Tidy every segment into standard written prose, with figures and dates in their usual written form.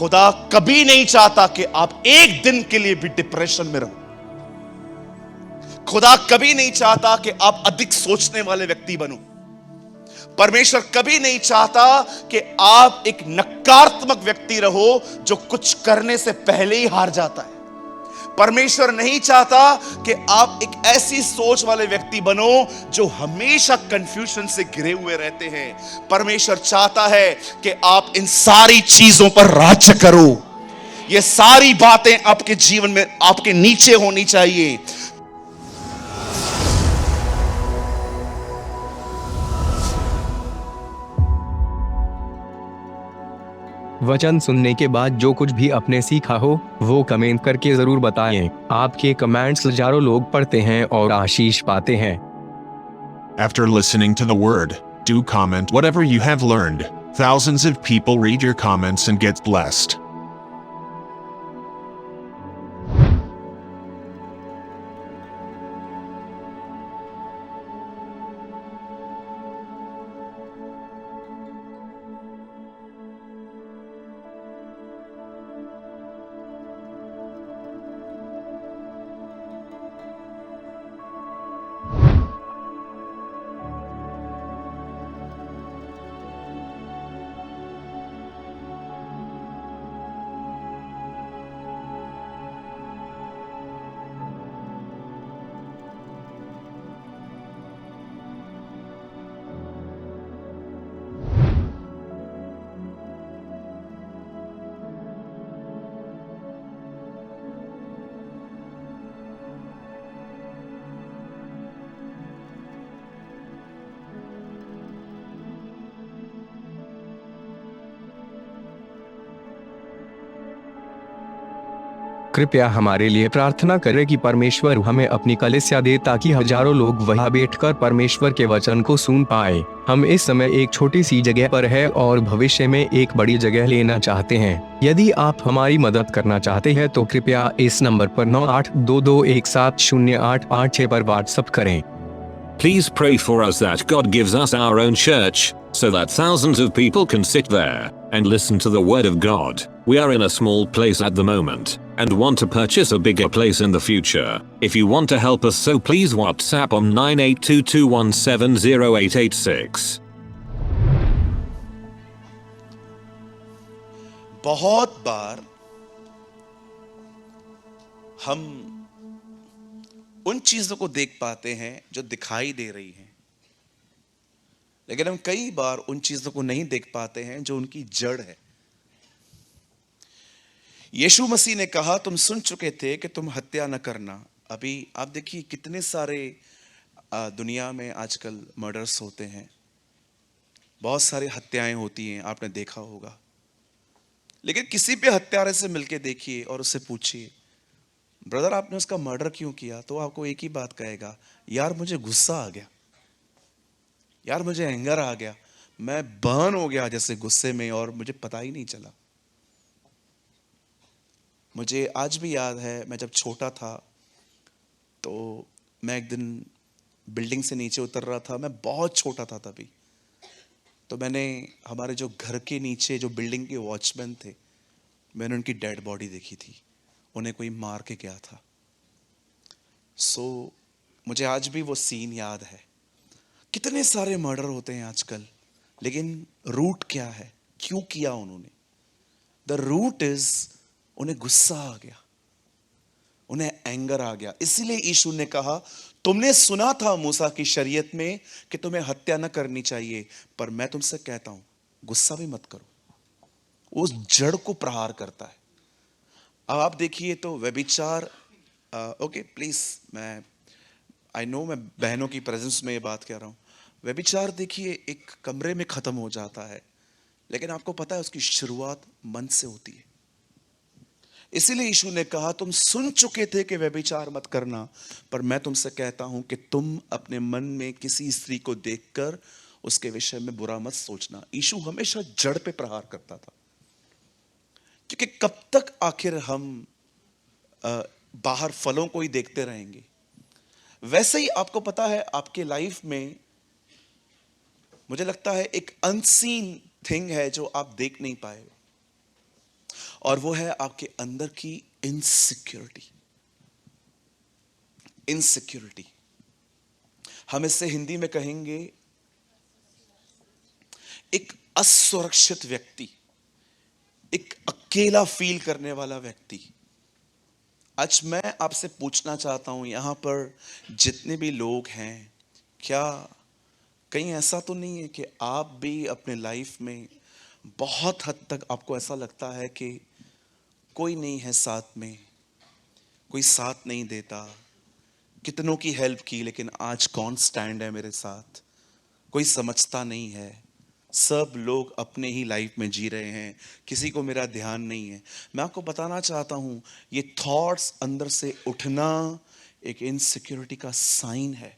खुदा कभी नहीं चाहता कि आप एक दिन के लिए भी डिप्रेशन में रहो। खुदा कभी नहीं चाहता कि आप अधिक सोचने वाले व्यक्ति बनो। परमेश्वर कभी नहीं चाहता कि आप एक नकारात्मक व्यक्ति रहो जो कुछ करने से पहले ही हार जाता है। परमेश्वर नहीं चाहता कि आप एक ऐसी सोच वाले व्यक्ति बनो जो हमेशा कंफ्यूजन से घिरे हुए रहते हैं। परमेश्वर चाहता है कि आप इन सारी चीजों पर राज्य करो। ये सारी बातें आपके जीवन में आपके नीचे होनी चाहिए। वचन सुनने के बाद जो कुछ भी आपने सीखा हो वो कमेंट करके जरूर बताएं। आपके कमेंट्स हजारों लोग पढ़ते हैं और आशीष पाते हैं। After listening to the word, do comment whatever you have learned. Thousands of people read your comments and get blessed. कृपया हमारे लिए प्रार्थना करें कि परमेश्वर हमें अपनी कलीसिया दे ताकि हजारों लोग वहां बैठकर परमेश्वर के वचन को सुन पाए। हम इस समय एक छोटी सी जगह पर है और भविष्य में एक बड़ी जगह लेना चाहते हैं। यदि आप हमारी मदद करना चाहते हैं तो कृपया इस नंबर पर 9822170856 पर व्हाट्सएप करें। Please pray for us that God gives us our own church, so that thousands of people can sit there and listen to the word of God. We are in a small place at the moment, and want to purchase a bigger place in the future. If you want to help us, so please WhatsApp on 9822170886. बहुत बार हम उन चीजों को देख पाते हैं जो दिखाई दे रही हैं, लेकिन हम कई बार उन चीजों को नहीं देख पाते हैं जो उनकी जड़ है। यीशु मसीह ने कहा, तुम सुन चुके थे कि तुम हत्या न करना। अभी आप देखिए कितने सारे दुनिया में आजकल मर्डर्स होते हैं, बहुत सारी हत्याएं होती हैं, आपने देखा होगा। लेकिन किसी पे हत्यारे से मिलके देखिए और उससे पूछिए, ब्रदर आपने उसका मर्डर क्यों किया, तो आपको एक ही बात कहेगा, यार मुझे गुस्सा आ गया, यार मुझे एंगर आ गया, मैं बर्न हो गया जैसे गुस्से में और मुझे पता ही नहीं चला। मुझे आज भी याद है, मैं जब छोटा था तो मैं एक दिन बिल्डिंग से नीचे उतर रहा था। मैं बहुत छोटा था तभी। तो मैंने हमारे जो घर के नीचे जो बिल्डिंग के वॉचमैन थे, मैंने उनकी डेड बॉडी देखी थी। उन्हें कोई मार के गया था। मुझे आज भी वो सीन याद है। कितने सारे मर्डर होते हैं आजकल, लेकिन रूट क्या है, क्यों किया उन्होंने? द रूट इज उन्हें गुस्सा आ गया, उन्हें एंगर आ गया। इसीलिए यीशु ने कहा, तुमने सुना था मूसा की शरीयत में कि तुम्हें हत्या न करनी चाहिए, पर मैं तुमसे कहता हूं गुस्सा भी मत करो। उस जड़ को प्रहार करता है। अब आप देखिए तो व्यभिचार, ओके प्लीज, मैं बहनों की प्रेजेंस में ये बात कह रहा हूं। व्यभिचार देखिए एक कमरे में खत्म हो जाता है, लेकिन आपको पता है उसकी शुरुआत मन से होती है। इसीलिए यीशु ने कहा, तुम सुन चुके थे कि व्यभिचार मत करना, पर मैं तुमसे कहता हूं कि तुम अपने मन में किसी स्त्री को देखकर उसके विषय में बुरा मत सोचना। यीशु हमेशा जड़ पे प्रहार करता था, क्योंकि कब तक आखिर हम बाहर फलों को ही देखते रहेंगे। वैसे ही आपको पता है आपके लाइफ में मुझे लगता है एक अनसीन थिंग है जो आप देख नहीं पाए, और वो है आपके अंदर की इनसिक्योरिटी। इनसिक्योरिटी हम इससे हिंदी में कहेंगे एक असुरक्षित व्यक्ति, एक अकेला फील करने वाला व्यक्ति। आज मैं आपसे पूछना चाहता हूं, यहां पर जितने भी लोग हैं, क्या कहीं ऐसा तो नहीं है कि आप भी अपने लाइफ में बहुत हद तक आपको ऐसा लगता है कि कोई नहीं है साथ में, कोई साथ नहीं देता, कितनों की हेल्प की लेकिन आज कौन स्टैंड है मेरे साथ, कोई समझता नहीं है, सब लोग अपने ही लाइफ में जी रहे हैं, किसी को मेरा ध्यान नहीं है। मैं आपको बताना चाहता हूं, ये थॉट्स अंदर से उठना एक इनसिक्योरिटी का साइन है।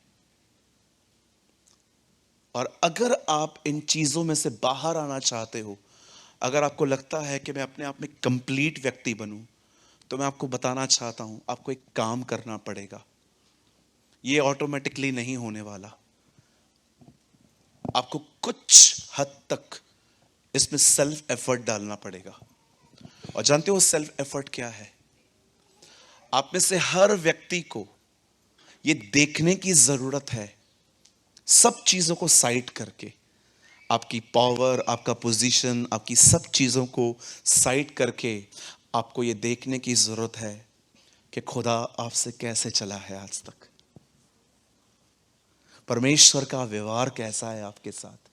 और अगर आप इन चीजों में से बाहर आना चाहते हो, अगर आपको लगता है कि मैं अपने आप में कंप्लीट व्यक्ति बनूं, तो मैं आपको बताना चाहता हूं, आपको एक काम करना पड़ेगा। ये ऑटोमेटिकली नहीं होने वाला, आपको कुछ हद तक इसमें सेल्फ एफर्ट डालना पड़ेगा। और जानते हो सेल्फ एफर्ट क्या है? आप में से हर व्यक्ति को ये देखने की जरूरत है, सब चीजों को साइड करके, आपकी पावर, आपका पोजीशन, आपकी सब चीजों को साइड करके आपको ये देखने की जरूरत है कि खुदा आपसे कैसे चला है आज तक, परमेश्वर का व्यवहार कैसा है आपके साथ।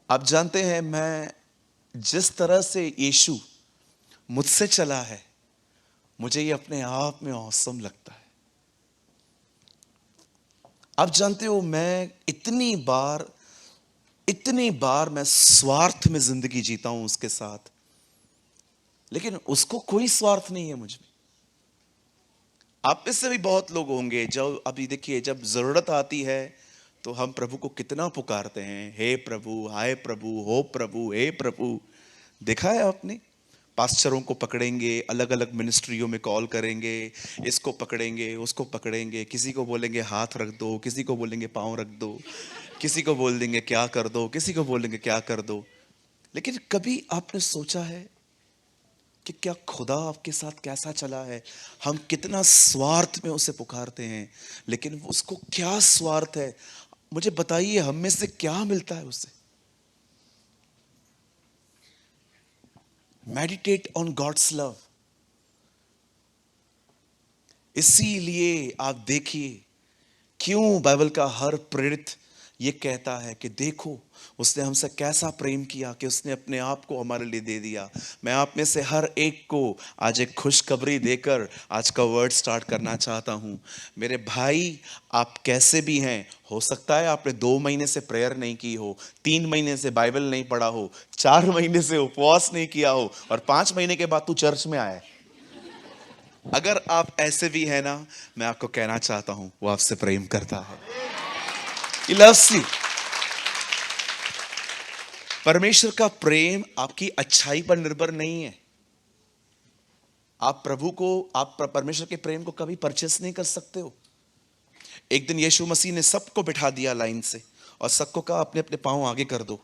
आप जानते हैं, मैं जिस तरह से यीशु मुझसे चला है, मुझे ये अपने आप में औसम लगता है। आप जानते हो, मैं इतनी बार मैं स्वार्थ में जिंदगी जीता हूं उसके साथ, लेकिन उसको कोई स्वार्थ नहीं है मुझ में। आप में से भी बहुत लोग होंगे जो अभी देखिए, जब जरूरत आती है तो हम प्रभु को कितना पुकारते हैं, हे प्रभु, हाय प्रभु, हो प्रभु, हे प्रभु। देखा है आपने? पास्टरों को पकड़ेंगे, अलग अलग मिनिस्ट्रियों में कॉल करेंगे, इसको पकड़ेंगे, उसको पकड़ेंगे, किसी को बोलेंगे हाथ रख दो, किसी को बोलेंगे पांव रख दो, किसी को बोल देंगे क्या कर दो, किसी को बोलेंगे क्या कर दो। लेकिन कभी आपने सोचा है कि क्या खुदा आपके साथ कैसा चला है? हम कितना स्वार्थ में उसे पुकारते हैं, लेकिन उसको क्या स्वार्थ है? मुझे बताइए, हम में से क्या मिलता है उसे? Meditate on God's love. इसीलिए आप देखिए क्यों बाइबल का हर प्रेरित ये कहता है कि देखो उसने हमसे कैसा प्रेम किया कि उसने अपने आप को हमारे लिए दे दिया। मैं आप में से हर एक को आज एक खुशखबरी देकर आज का वर्ड स्टार्ट करना चाहता हूं। मेरे भाई, आप कैसे भी हैं, हो सकता है आपने 2 महीने से प्रेयर नहीं की हो, 3 महीने से बाइबल नहीं पढ़ा हो, 4 महीने से उपवास नहीं किया हो और 5 महीने के बाद तू चर्च में आया। अगर आप ऐसे भी हैं ना, मैं आपको कहना चाहता हूं, वो आपसे प्रेम करता है। He loves you। परमेश्वर का प्रेम आपकी अच्छाई पर निर्भर नहीं है। आप परमेश्वर के प्रेम को कभी परचेस नहीं कर सकते हो। एक दिन यीशु मसीह ने सबको बिठा दिया लाइन से और सबको कहा अपने अपने पांव आगे कर दो,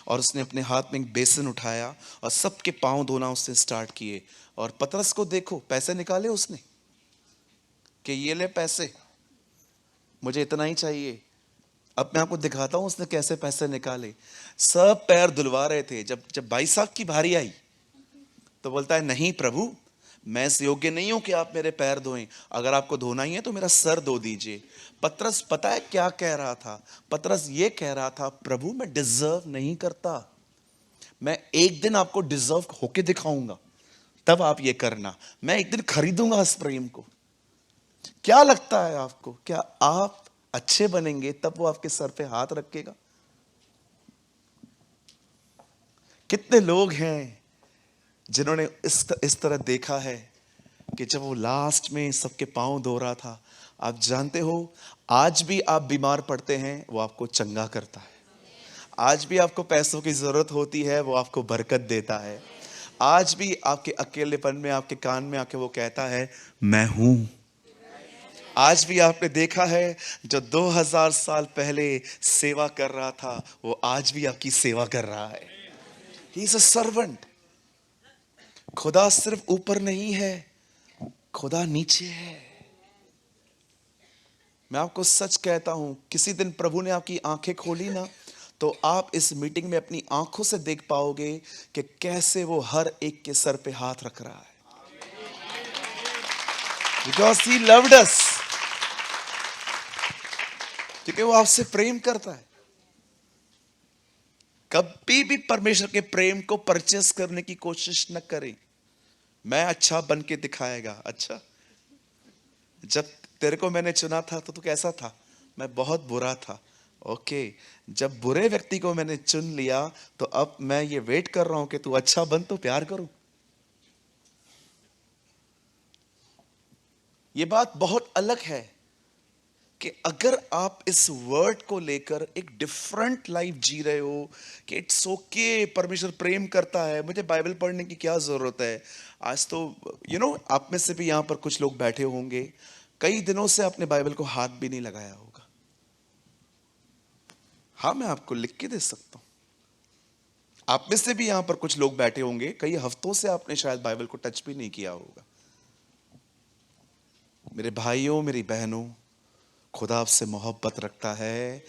और उसने अपने हाथ में एक बेसिन उठाया और सबके पांव धोना उसने स्टार्ट किए। और पतरस को देखो, पैसे निकाले उसने कि ये ले पैसे, मुझे इतना ही चाहिए। अब मैं आपको दिखाता हूं उसने कैसे पैसे निकाले। सब पैर धुलवा रहे थे। जब भाई साहब की बारी आई तो बोलता है, नहीं प्रभु, मैं इस योग्य नहीं हूं कि आप मेरे पैर धोएं, अगर आपको धोना ही है तो मेरा सर धो दीजिए। पतरस पता है क्या कह रहा था? पतरस ये कह रहा था, प्रभु मैं डिजर्व नहीं करता, मैं एक दिन आपको डिजर्व होके दिखाऊंगा, तब आप ये करना, मैं एक दिन खरीदूंगा इस प्रेम को। क्या लगता है आपको, क्या आप अच्छे बनेंगे तब वो आपके सर पे हाथ रखेगा? कितने लोग हैं जिन्होंने इस तरह देखा है कि जब वो लास्ट में सबके पांव धो रहा था, आप जानते हो आज भी आप बीमार पड़ते हैं, वो आपको चंगा करता है। आज भी आपको पैसों की जरूरत होती है, वो आपको बरकत देता है। आज भी आपके अकेलेपन में आपके कान में आके वो कहता है, मैं हूं। आज भी आपने देखा है जो 2000 साल पहले सेवा कर रहा था, वो आज भी आपकी सेवा कर रहा है। He is a servant. खुदा सिर्फ ऊपर नहीं है, खुदा नीचे है। मैं आपको सच कहता हूं, किसी दिन प्रभु ने आपकी आंखें खोली ना, तो आप इस मीटिंग में अपनी आंखों से देख पाओगे कि कैसे वो हर एक के सर पे हाथ रख रहा है। Because he loved us, क्योंकि वो आपसे प्रेम करता है। कभी भी परमेश्वर के प्रेम को परचेस करने की कोशिश न करें। मैं अच्छा बन के दिखाएगा। अच्छा, जब तेरे को मैंने चुना था तो तू कैसा था? मैं बहुत बुरा था। ओके, जब बुरे व्यक्ति को मैंने चुन लिया तो अब मैं ये वेट कर रहा हूं कि तू अच्छा बन तो प्यार करूं। ये बात बहुत अलग है कि अगर आप इस वर्ड को लेकर एक डिफरेंट लाइफ जी रहे हो कि इट्स ओके, परमेश्वर प्रेम करता है, मुझे बाइबल पढ़ने की क्या जरूरत है। आज तो आप में से भी यहां पर कुछ लोग बैठे होंगे, कई दिनों से आपने बाइबल को हाथ भी नहीं लगाया होगा। हाँ, मैं आपको लिख के दे सकता हूं। आप में से भी यहां पर कुछ लोग बैठे होंगे, कई हफ्तों से आपने शायद बाइबल को टच भी नहीं किया होगा। मेरे भाइयों, मेरी बहनों, खुदा आपसे मोहब्बत रखता है।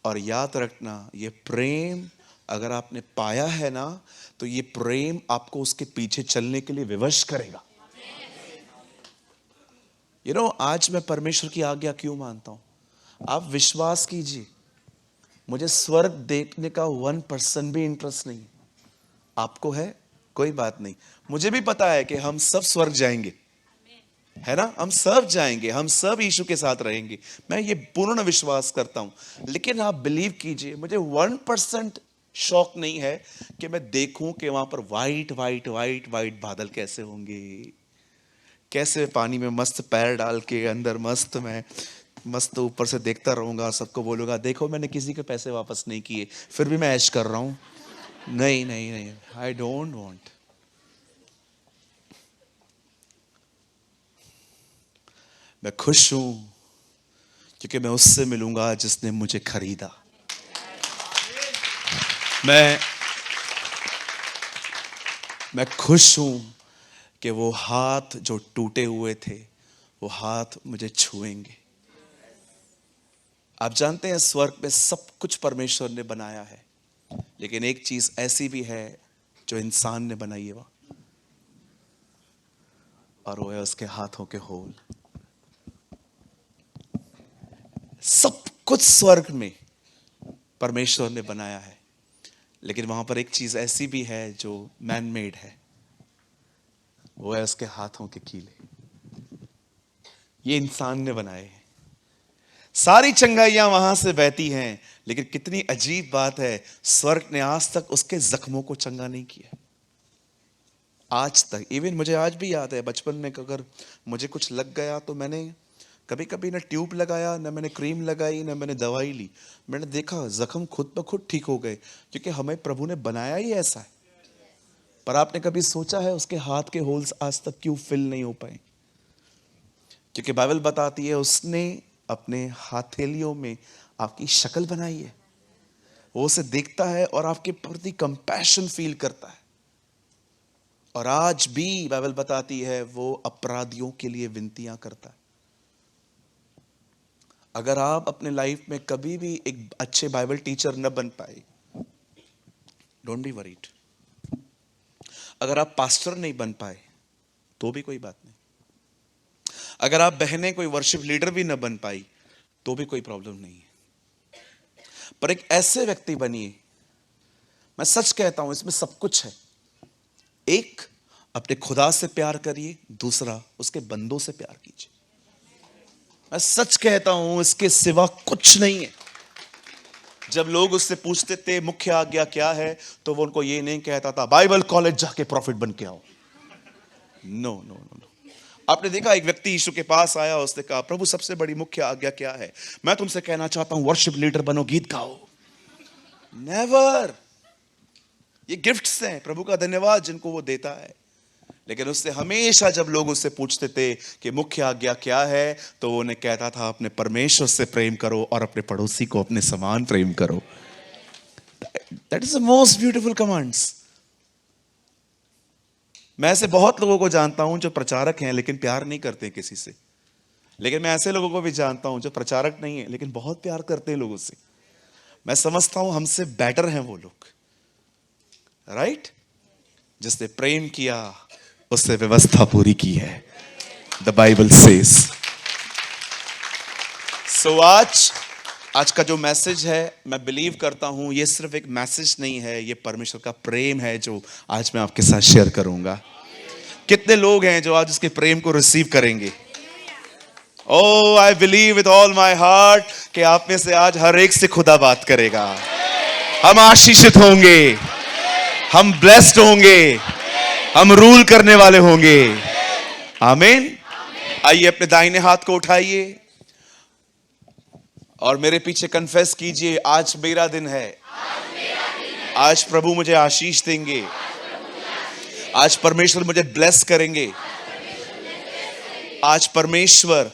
और याद रखना, ये प्रेम अगर आपने पाया है ना, तो ये प्रेम आपको उसके पीछे चलने के लिए विवश करेगा। आज मैं परमेश्वर की आज्ञा क्यों मानता हूं? आप विश्वास कीजिए, मुझे स्वर्ग देखने का 1% भी इंटरेस्ट नहीं। आपको है? कोई बात नहीं। मुझे भी पता है कि हम सब स्वर्ग जाएंगे, है ना? हम सब जाएंगे, हम सब यीशु के साथ रहेंगे। मैं ये पूर्ण विश्वास करता हूं। लेकिन आप बिलीव कीजिए, मुझे 1% शौक नहीं है कि मैं देखूं कि वहां पर वाइट वाइट वाइट वाइट बादल कैसे होंगे, कैसे पानी में मस्त पैर डाल के अंदर मस्त ऊपर से देखता रहूंगा, सबको बोलूंगा देखो मैंने किसी के पैसे वापस नहीं किए, फिर भी मैं ऐश कर रहा हूं। नहीं नहीं नहीं, आई डोंट वांट। मैं खुश हूं क्योंकि मैं उससे मिलूंगा जिसने मुझे खरीदा। मैं खुश हूं कि वो हाथ जो टूटे हुए थे, वो हाथ मुझे छुएंगे। आप जानते हैं, स्वर्ग में सब कुछ परमेश्वर ने बनाया है, लेकिन एक चीज ऐसी भी है जो इंसान ने बनाई है वहां, और वो है उसके हाथों के होल। सब कुछ स्वर्ग में परमेश्वर ने बनाया है, लेकिन वहां पर एक चीज ऐसी भी है जो मैन मेड है, वो है उसके हाथों के कीले। ये इंसान ने बनाए हैं। सारी चंगाइयां वहां से बहती हैं, लेकिन कितनी अजीब बात है, स्वर्ग ने आज तक उसके जख्मों को चंगा नहीं किया। आज तक, इवन मुझे आज भी याद है, बचपन में अगर मुझे कुछ लग गया तो मैंने कभी कभी ना ट्यूब लगाया, ना मैंने क्रीम लगाई, ना मैंने दवाई ली। मैंने देखा जख्म खुद ब खुद ठीक हो गए, क्योंकि हमें प्रभु ने बनाया ही ऐसा है। पर आपने कभी सोचा है उसके हाथ के होल्स आज तक क्यों फिल नहीं हो पाए? क्योंकि बाइबल बताती है उसने अपने हथेलियों में आपकी शक्ल बनाई है। वो उसे देखता है और आपके प्रति कंपैशन फील करता है। और आज भी बाइबल बताती है वो अपराधियों के लिए विनतियां करता है। अगर आप अपने लाइफ में कभी भी एक अच्छे बाइबल टीचर न बन पाए, डोंट बी वरीड। अगर आप पास्टर नहीं बन पाए तो भी कोई बात नहीं। अगर आप बहनें कोई वर्शिप लीडर भी न बन पाई तो भी कोई प्रॉब्लम नहीं है। पर एक ऐसे व्यक्ति बनिए, मैं सच कहता हूं इसमें सब कुछ है। एक, अपने खुदा से प्यार करिए, दूसरा उसके बंदों से प्यार कीजिए। मैं सच कहता हूं इसके सिवा कुछ नहीं है। जब लोग उससे पूछते थे मुख्य आज्ञा क्या है, तो वो उनको ये नहीं कहता था बाइबल कॉलेज जाके प्रॉफिट बन के आओ। No no no no. आपने देखा एक व्यक्ति यीशु के पास आया, उसने कहा प्रभु सबसे बड़ी मुख्य आज्ञा क्या है? मैं तुमसे कहना चाहता हूं वर्शिप लीडर बनो, गीत गाओ। नेवर। ये गिफ्ट्स हैं, प्रभु का धन्यवाद जिनको वो देता है। लेकिन उससे हमेशा जब लोग उससे पूछते थे कि मुख्य आज्ञा क्या है, तो वो उन्हें कहता था अपने परमेश्वर से प्रेम करो और अपने पड़ोसी को अपने समान प्रेम करो। That is the most beautiful commands. मैं ऐसे बहुत लोगों को जानता हूं जो प्रचारक हैं लेकिन प्यार नहीं करते किसी से। लेकिन मैं ऐसे लोगों को भी जानता हूं जो प्रचारक नहीं है लेकिन बहुत प्यार करते हैं लोगों से। मैं समझता हूं हमसे बेटर हैं वो लोग, राइट? जिसने प्रेम किया उससे व्यवस्था पूरी की है, द बाइबल सेज। सो आज का जो मैसेज है, मैं बिलीव करता हूं ये सिर्फ एक मैसेज नहीं है, ये परमेश्वर का प्रेम है जो आज मैं आपके साथ शेयर करूंगा। कितने लोग हैं जो आज उसके प्रेम को रिसीव करेंगे? Oh, I believe with all my heart कि आप में से आज हर एक से खुदा बात करेगा। हम आशीषित होंगे, हम ब्लेस्ड होंगे, हम रूल करने वाले होंगे। आमीन। आइए अपने दाहिने हाथ को उठाइए और मेरे पीछे कन्फेस कीजिए, आज मेरा दिन है। आज प्रभु मुझे आशीष देंगे, आज परमेश्वर मुझे ब्लेस करेंगे, आज परमेश्वर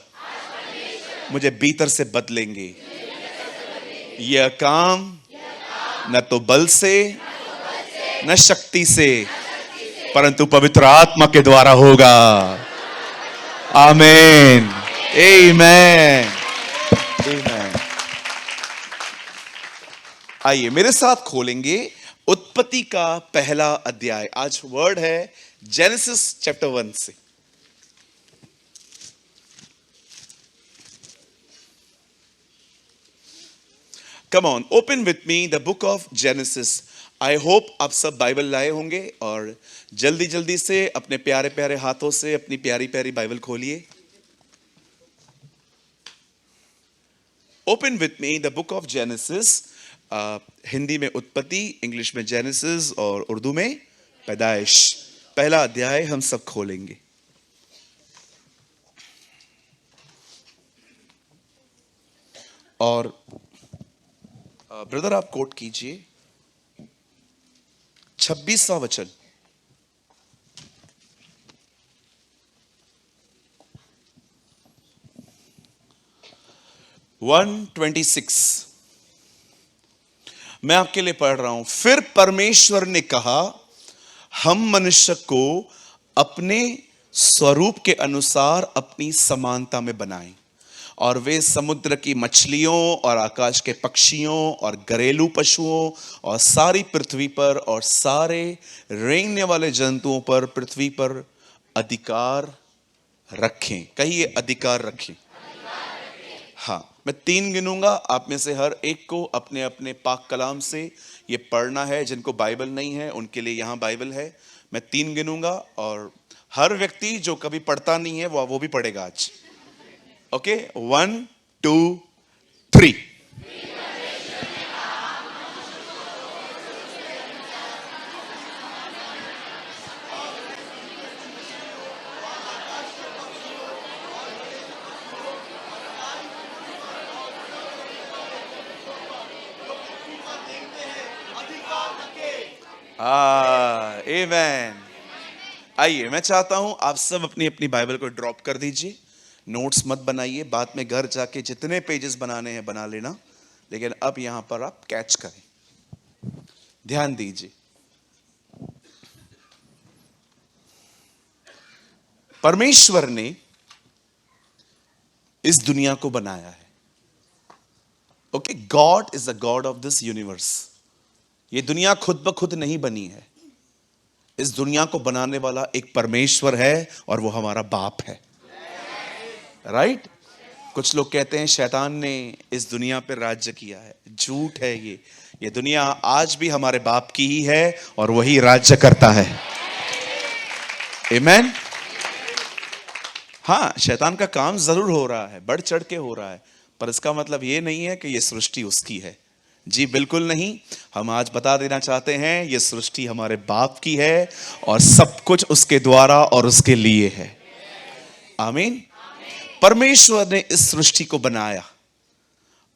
मुझे भीतर से बदलेंगे। यह काम न तो बल से न शक्ति से परंतु पवित्र आत्मा के द्वारा होगा। आमीन, आमीन, आमीन। आइए मेरे साथ खोलेंगे उत्पत्ति का पहला अध्याय। आज वर्ड है जेनेसिस चैप्टर 1 से। Come on, open with me the book of Genesis. I hope आप सब बाइबल लाए होंगे और जल्दी जल्दी से अपने प्यारे प्यारे हाथों से अपनी प्यारी प्यारी बाइबल खोलिए। Open with me the book of Genesis. Hindi में उत्पत्ति, इंग्लिश में जेनेसिस और उर्दू में पैदाइश। पहला अध्याय हम सब खोलेंगे। और ब्रदर आप कोट कीजिए 26वां वचन। वन 26 मैं आपके लिए पढ़ रहा हूं। फिर परमेश्वर ने कहा, हम मनुष्य को अपने स्वरूप के अनुसार अपनी समानता में बनाएं और वे समुद्र की मछलियों और आकाश के पक्षियों और घरेलू पशुओं और सारी पृथ्वी पर और सारे रेंगने वाले जंतुओं पर पृथ्वी पर अधिकार रखें। कहिए अधिकार रखें। हाँ, मैं 3 गिनूंगा, आप में से हर एक को अपने अपने पाक कलाम से ये पढ़ना है। जिनको बाइबल नहीं है उनके लिए यहाँ बाइबल है। मैं 3 गिनूंगा और हर व्यक्ति जो कभी पढ़ता नहीं है वो भी पढ़ेगा आज। ओके, 1 2 3। आमेन। आइए मैं चाहता हूं आप सब अपनी अपनी बाइबल को ड्रॉप कर दीजिए। नोट्स मत बनाइए, बाद में घर जाके जितने पेजेस बनाने हैं बना लेना, लेकिन अब यहां पर आप कैच करें। ध्यान दीजिए, परमेश्वर ने इस दुनिया को बनाया है। Okay, God is the God of this universe. ये दुनिया खुद ब खुद नहीं बनी है। इस दुनिया को बनाने वाला एक परमेश्वर है और वो हमारा बाप है, राइट? कुछ लोग कहते हैं शैतान ने इस दुनिया पर राज्य किया है। झूठ है ये दुनिया आज भी हमारे बाप की ही है और वही राज्य करता है। आमीन। हाँ, शैतान का काम जरूर हो रहा है, बढ़ चढ़ के हो रहा है, पर इसका मतलब ये नहीं है कि ये सृष्टि उसकी है। जी बिल्कुल नहीं। हम आज बता देना चाहते हैं ये सृष्टि हमारे बाप की है और सब कुछ उसके द्वारा और उसके लिए है। आमीन। परमेश्वर ने इस सृष्टि को बनाया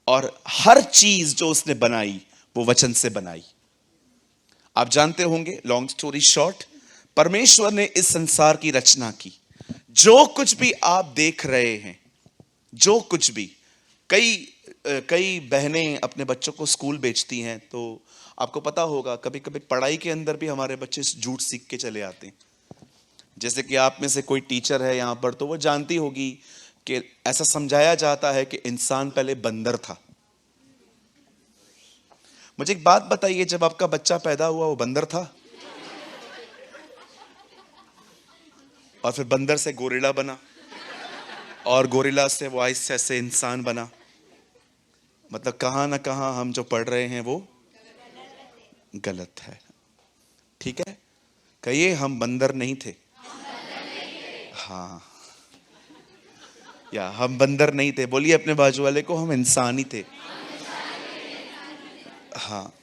और हर चीज जो उसने बनाई वो वचन से बनाई। आप जानते होंगे, लॉन्ग स्टोरी शॉर्ट, परमेश्वर ने इस संसार की रचना की। जो कुछ भी आप देख रहे हैं, जो कुछ भी, कई बहनें अपने बच्चों को स्कूल भेजती हैं, तो आपको पता होगा कभी कभी पढ़ाई के अंदर भी हमारे बच्चे झूठ सीख के चले आते हैं। जैसे कि आप में से कोई टीचर है यहां पर, तो वो जानती होगी कि ऐसा समझाया जाता है कि इंसान पहले बंदर था। मुझे एक बात बताइए, जब आपका बच्चा पैदा हुआ वो बंदर था? और फिर बंदर से गोरिल्ला बना, और गोरिल्ला से वो आहिस्ते से इंसान बना। मतलब कहां ना कहां हम जो पढ़ रहे हैं वो गलत है। ठीक है, कहिए हम बंदर नहीं थे। हाँ, या हम बंदर नहीं थे। बोलिए अपने बाजू वाले को, हम इंसान ही थे। हाँ,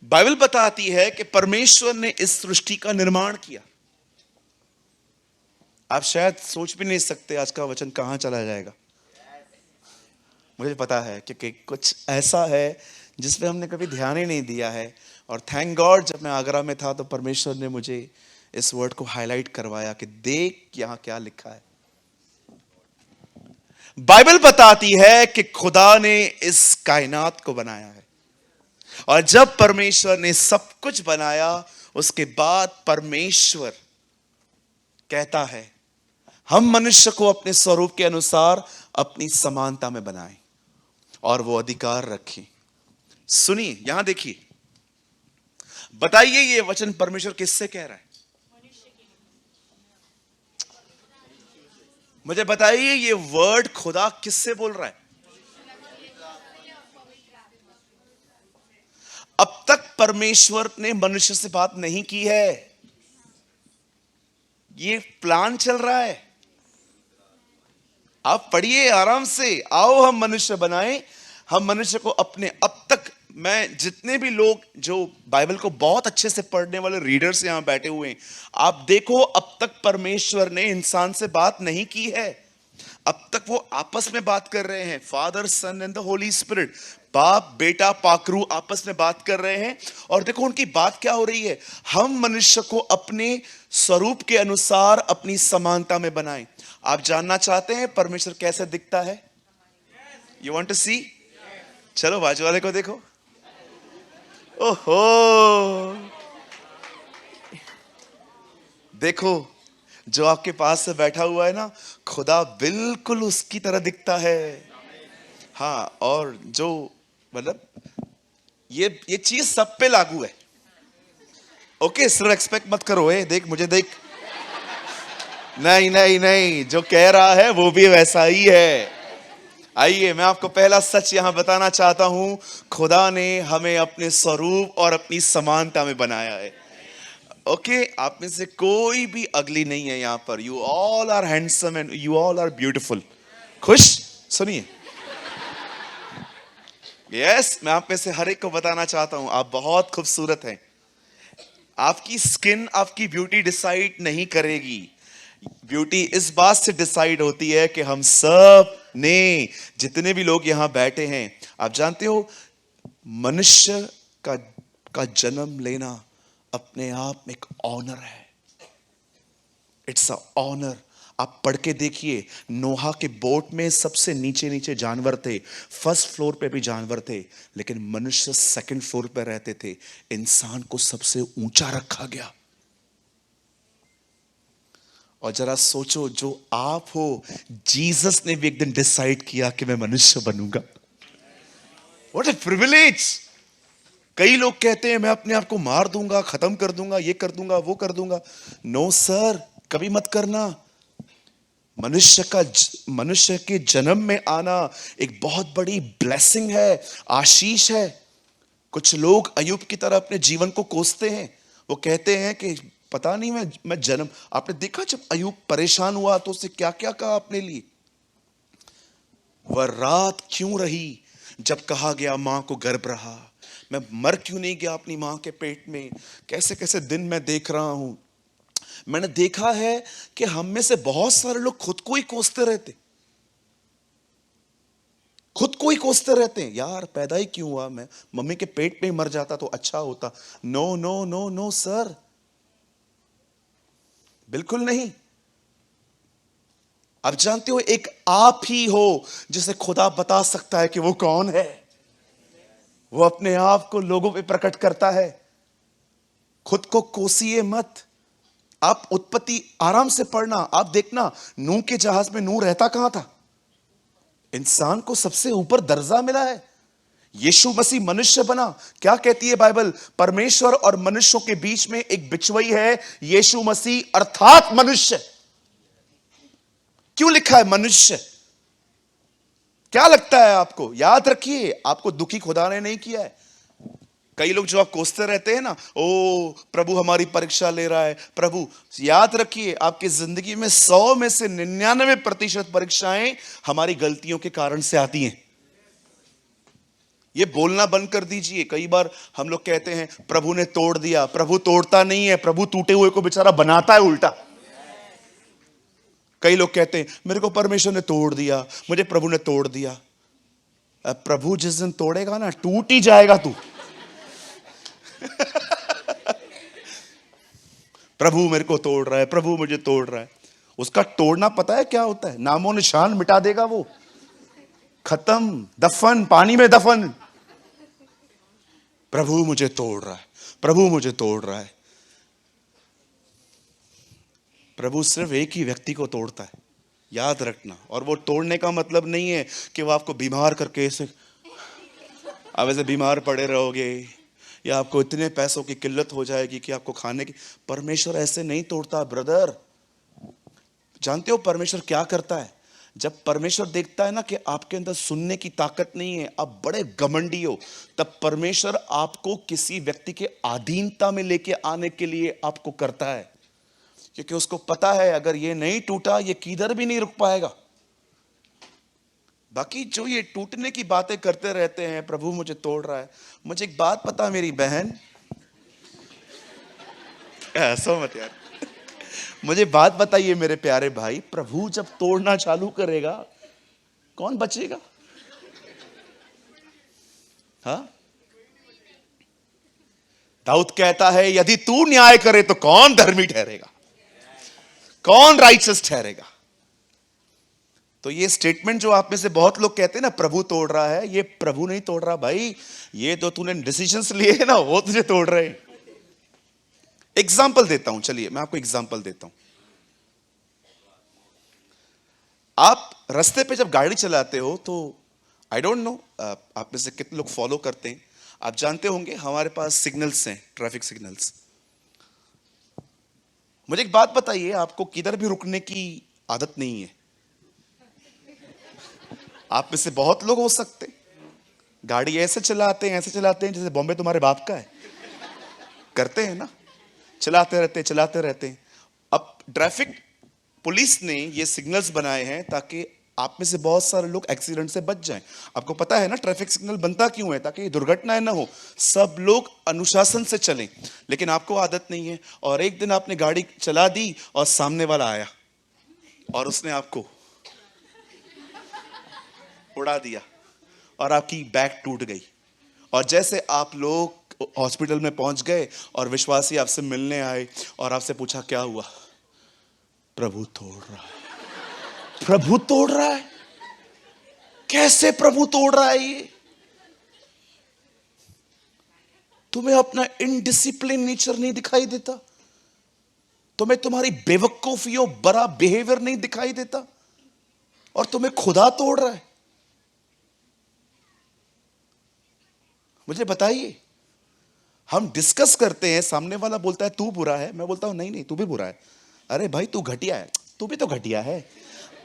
बाइबल बताती है कि परमेश्वर ने इस सृष्टि का निर्माण किया। आप शायद सोच भी नहीं सकते आज का वचन कहां चला जाएगा। मुझे पता है क्योंकि कुछ ऐसा है जिस पे हमने कभी ध्यान ही नहीं दिया है। और थैंक गॉड, जब मैं आगरा में था तो परमेश्वर ने मुझे इस वर्ड को हाईलाइट करवाया कि देख यहां क्या लिखा है। बाइबल बताती है कि खुदा ने इस कायनात को बनाया है, और जब परमेश्वर ने सब कुछ बनाया उसके बाद परमेश्वर कहता है हम मनुष्य को अपने स्वरूप के अनुसार अपनी समानता में बनाएं और वो अधिकार रखें। सुनिए, यहां देखिए, बताइए ये वचन परमेश्वर किससे कह रहा है? मुझे बताइए ये वर्ड खुदा किससे बोल रहा है? अब तक परमेश्वर ने मनुष्य से बात नहीं की है। ये प्लान चल रहा है। आप पढ़िए आराम से, आओ हम मनुष्य बनाएं, हम मनुष्य को अपने। अब तक मैं जितने भी लोग जो बाइबल को बहुत अच्छे से पढ़ने वाले रीडर्स यहां बैठे हुए हैं, आप देखो अब तक परमेश्वर ने इंसान से बात नहीं की है। अब तक वो आपस में बात कर रहे हैं, father son and the holy spirit, बाप बेटा पाकरू आपस में बात कर रहे हैं। और देखो उनकी बात क्या हो रही है, हम मनुष्य को अपने स्वरूप के अनुसार अपनी समानता में बनाएं। आप जानना चाहते हैं परमेश्वर कैसे दिखता है? यू वांट टू सी? चलो बाजू वाले को देखो। ओहो, देखो जो आपके पास से बैठा हुआ है ना, खुदा बिल्कुल उसकी तरह दिखता है। हाँ, और जो मतलब ये चीज सब पे लागू है। ओके, सिर्फ एक्सपेक्ट मत करो, देख मुझे देख। नहीं नहीं नहीं, जो कह रहा है वो भी वैसा ही है। आइए, मैं आपको पहला सच यहां बताना चाहता हूं, खुदा ने हमें अपने स्वरूप और अपनी समानता में बनाया है। ओके, आप में से कोई भी अगली नहीं है यहां पर। You all are handsome and you all are beautiful. खुश? सुनिए, यस, मैं आप में से हर एक को बताना चाहता हूं आप बहुत खूबसूरत हैं। आपकी स्किन आपकी ब्यूटी डिसाइड नहीं करेगी। ब्यूटी इस बात से डिसाइड होती है कि हम सब ने, जितने भी लोग यहां बैठे हैं, आप जानते हो मनुष्य का जन्म लेना अपने आप में एक ऑनर है। It's a honour. आप पढ़ के देखिए, नोहा के बोट में सबसे नीचे नीचे जानवर थे, फर्स्ट फ्लोर पे भी जानवर थे, लेकिन मनुष्य सेकंड फ्लोर पे रहते थे। इंसान को सबसे ऊंचा रखा गया। और जरा सोचो, जो आप हो, जीसस ने भी एक दिन डिसाइड किया कि मैं मनुष्य बनूंगा। What A privilege. कई लोग कहते हैं मैं अपने आप को मार दूंगा, खत्म कर दूंगा, ये कर दूंगा, वो कर दूंगा। नो सर, कभी मत करना। मनुष्य के जन्म में आना एक बहुत बड़ी ब्लेसिंग है, आशीष है। कुछ लोग अय्यूब की तरह अपने जीवन को कोसते हैं। वो कहते हैं कि पता नहीं मैं जन्म, आपने देखा जब अय्यूब परेशान हुआ तो उससे क्या क्या कहा अपने लिए? वह रात क्यों रही जब कहा गया मां को गर्भ रहा, मैं मर क्यों नहीं गया अपनी मां के पेट में। कैसे कैसे दिन मैं देख रहा हूं। मैंने देखा है कि हम में से बहुत सारे लोग खुद को ही कोसते रहते, खुद को ही कोसते रहते हैं। यार पैदा ही क्यों हुआ, मैं मम्मी के पेट में ही मर जाता तो अच्छा होता। No no no no sir, बिल्कुल नहीं। आप जानते हो एक आप ही हो जिसे खुदा बता सकता है कि वो कौन है। वो अपने आप को लोगों पे प्रकट करता है। खुद को कोसिए मत। आप उत्पत्ति आराम से पढ़ना, आप देखना नूह के जहाज में नूह रहता कहां था? इंसान को सबसे ऊपर दर्जा मिला है। यीशु मसीह मनुष्य बना। क्या कहती है बाइबल? परमेश्वर और मनुष्यों के बीच में एक बिचवई है, यीशु मसीह अर्थात मनुष्य। क्यों लिखा है मनुष्य? क्या लगता है आपको? याद रखिए, आपको दुखी खुदा ने नहीं किया है। कई लोग जो आप कोसते रहते हैं ना, ओ प्रभु हमारी परीक्षा ले रहा है, प्रभु, याद रखिए आपकी जिंदगी में 100 में से 99% परीक्षाएं हमारी गलतियों के कारण से आती हैं। ये बोलना बंद कर दीजिए। कई बार हम लोग कहते हैं प्रभु ने तोड़ दिया। प्रभु तोड़ता नहीं है, प्रभु टूटे हुए को बेचारा बनाता है उल्टा। कई लोग कहते हैं मेरे को परमेश्वर ने तोड़ दिया, मुझे प्रभु ने तोड़ दिया। अब प्रभु जिस दिन तोड़ेगा ना, टूट ही जाएगा तू। प्रभु मेरे को तोड़ रहा है, प्रभु मुझे तोड़ रहा है। उसका तोड़ना पता है क्या होता है? नामो निशान मिटा देगा वो। खत्म, दफन, पानी में दफन। प्रभु मुझे तोड़ रहा है, प्रभु मुझे तोड़ रहा है। प्रभु सिर्फ एक ही व्यक्ति को तोड़ता है, याद रखना। और वो तोड़ने का मतलब नहीं है कि वो आपको बीमार करके ऐसे आप ऐसे बीमार पड़े रहोगे, या आपको इतने पैसों की किल्लत हो जाएगी कि आपको खाने की। परमेश्वर ऐसे नहीं तोड़ता ब्रदर। जानते हो परमेश्वर क्या करता है? जब परमेश्वर देखता है ना कि आपके अंदर सुनने की ताकत नहीं है, आप बड़े घमंडी हो, तब परमेश्वर आपको किसी व्यक्ति के अधीनता में लेके आने के लिए आपको करता है, क्योंकि उसको पता है अगर ये नहीं टूटा, ये किधर भी नहीं रुक पाएगा। बाकी जो ये टूटने की बातें करते रहते हैं, प्रभु मुझे तोड़ रहा है। मुझे एक बात पता, मेरी बहन, ऐसा मत यार, मुझे बात बताइए मेरे प्यारे भाई, प्रभु जब तोड़ना चालू करेगा कौन बचेगा? हाँ, दाऊद कहता है यदि तू न्याय करे तो कौन धर्मी ठहरेगा, कौन राइचस ठहरेगा? तो ये स्टेटमेंट जो आप में से बहुत लोग कहते हैं ना प्रभु तोड़ रहा है, ये प्रभु नहीं तोड़ रहा भाई, ये तो तूने डिसीजंस लिए हैं ना, वो तुझे तोड़ रहे हैं। एग्जाम्पल देता हूं, चलिए मैं आपको एग्जाम्पल देता हूं। आप रास्ते पे जब गाड़ी चलाते हो तो आई डोंट नो आप में से कितने लोग फॉलो करते हैं। आप जानते होंगे हमारे पास सिग्नल्स हैं, ट्रैफिक सिग्नल्स। मुझे एक बात बताइए, आपको किधर भी रुकने की आदत नहीं है। आप में से बहुत लोग हो सकते गाड़ी ऐसे चलाते हैं जैसे बॉम्बे तुम्हारे बाप का है, करते हैं ना, चलाते रहते हैं। अब ट्रैफिक पुलिस ने ये सिग्नल्स बनाए हैं ताकि आप में से बहुत सारे लोग एक्सीडेंट से बच जाएं। आपको पता है ना ट्रैफिक सिग्नल बनता क्यों है? ताकि दुर्घटनाएं ना हो, सब लोग अनुशासन से चलें। लेकिन आपको आदत नहीं है, और एक दिन आपने गाड़ी चला दी और सामने वाला आया और उसने आपको उड़ा दिया और आपकी बैक टूट गई। और जैसे आप लोग हॉस्पिटल में पहुंच गए और विश्वासी आपसे मिलने आए और आपसे पूछा क्या हुआ? प्रभु तोड़ रहा है, प्रभु तोड़ रहा है। कैसे प्रभु तोड़ रहा है? ये तुम्हें अपना इनडिसिप्लिन नेचर नहीं दिखाई देता? तुम्हें तुम्हारी बेवकूफी और बड़ा बिहेवियर नहीं दिखाई देता? और तुम्हें खुदा तोड़ रहा है? मुझे बताइए, हम डिस्कस करते हैं, सामने वाला बोलता है तू बुरा है, मैं बोलता हूं नहीं तू भी बुरा है। अरे भाई तू घटिया है, तू भी तो घटिया है।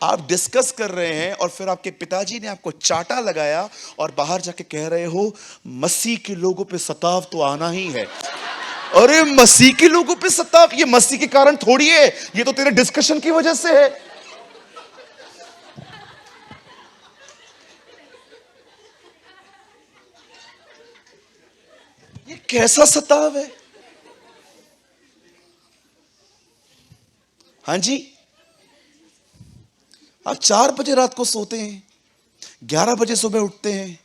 आप डिस्कस कर रहे हैं और फिर आपके पिताजी ने आपको चाटा लगाया और बाहर जाके कह रहे हो मसीह के लोगों पे सताव तो आना ही है। अरे मसीह के लोगों पे सताव, ये मसीह के कारण थोड़ी है, ये तो तेरे डिस्कशन की वजह से है। ये कैसा सताव है? हाँ जी, आप 4 बजे रात को सोते हैं, 11 बजे सुबह उठते हैं,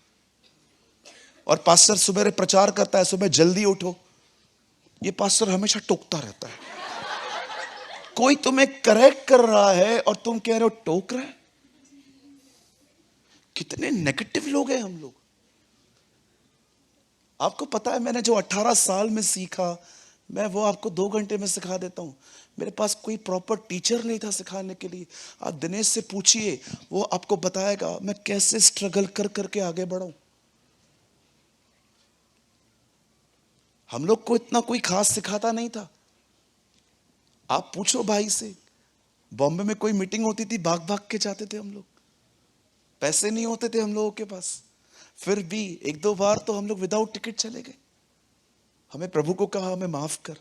और पास्टर सुबह प्रचार करता है सुबह जल्दी उठो। ये पास्टर हमेशा टोकता रहता है। कोई तुम्हें करेक्ट कर रहा है और तुम कह रहे हो टोक रहा है। कितने नेगेटिव लोग हैं हम लोग। आपको पता है मैंने जो 18 साल में सीखा, मैं वो आपको 2 घंटे में सिखा देता हूँ। मेरे पास कोई प्रॉपर टीचर नहीं था सिखाने के लिए। आप दिनेश से पूछिए, वो आपको बताएगा मैं कैसे स्ट्रगल कर करके आगे बढ़ाऊं। हम लोग को इतना कोई खास सिखाता नहीं था। आप पूछो भाई से, बॉम्बे में कोई मीटिंग होती थी, भाग भाग के जाते थे हम लोग। पैसे नहीं होते थे हम लोगों के पास, फिर भी 1-2 बार तो हम लोग विदाउट टिकट चले गए। हमें प्रभु को कहा हमें माफ कर,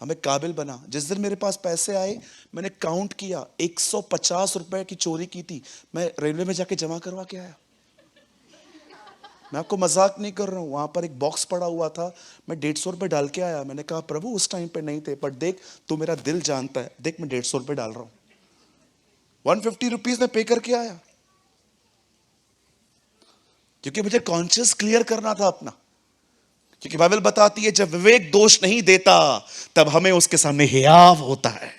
हमें काबिल बना। जिस दिन मेरे पास पैसे आए, मैंने काउंट किया, 150 रुपए की चोरी की थी, मैं रेलवे में जाके जमा करवा के आया। मैं आपको मजाक नहीं कर रहा हूं। वहां पर एक बॉक्स पड़ा हुआ था, मैं 150 रुपए डाल के आया। मैंने कहा प्रभु उस टाइम पे नहीं थे, पर देख तू मेरा दिल जानता है, देख मैं 150 रुपए डाल रहा हूं। 150 रुपीज में पे करके आया, क्योंकि मुझे कॉन्शियस क्लियर करना था अपना। क्योंकि बाइबल बताती है जब विवेक दोष नहीं देता तब हमें उसके सामने हियाव होता है।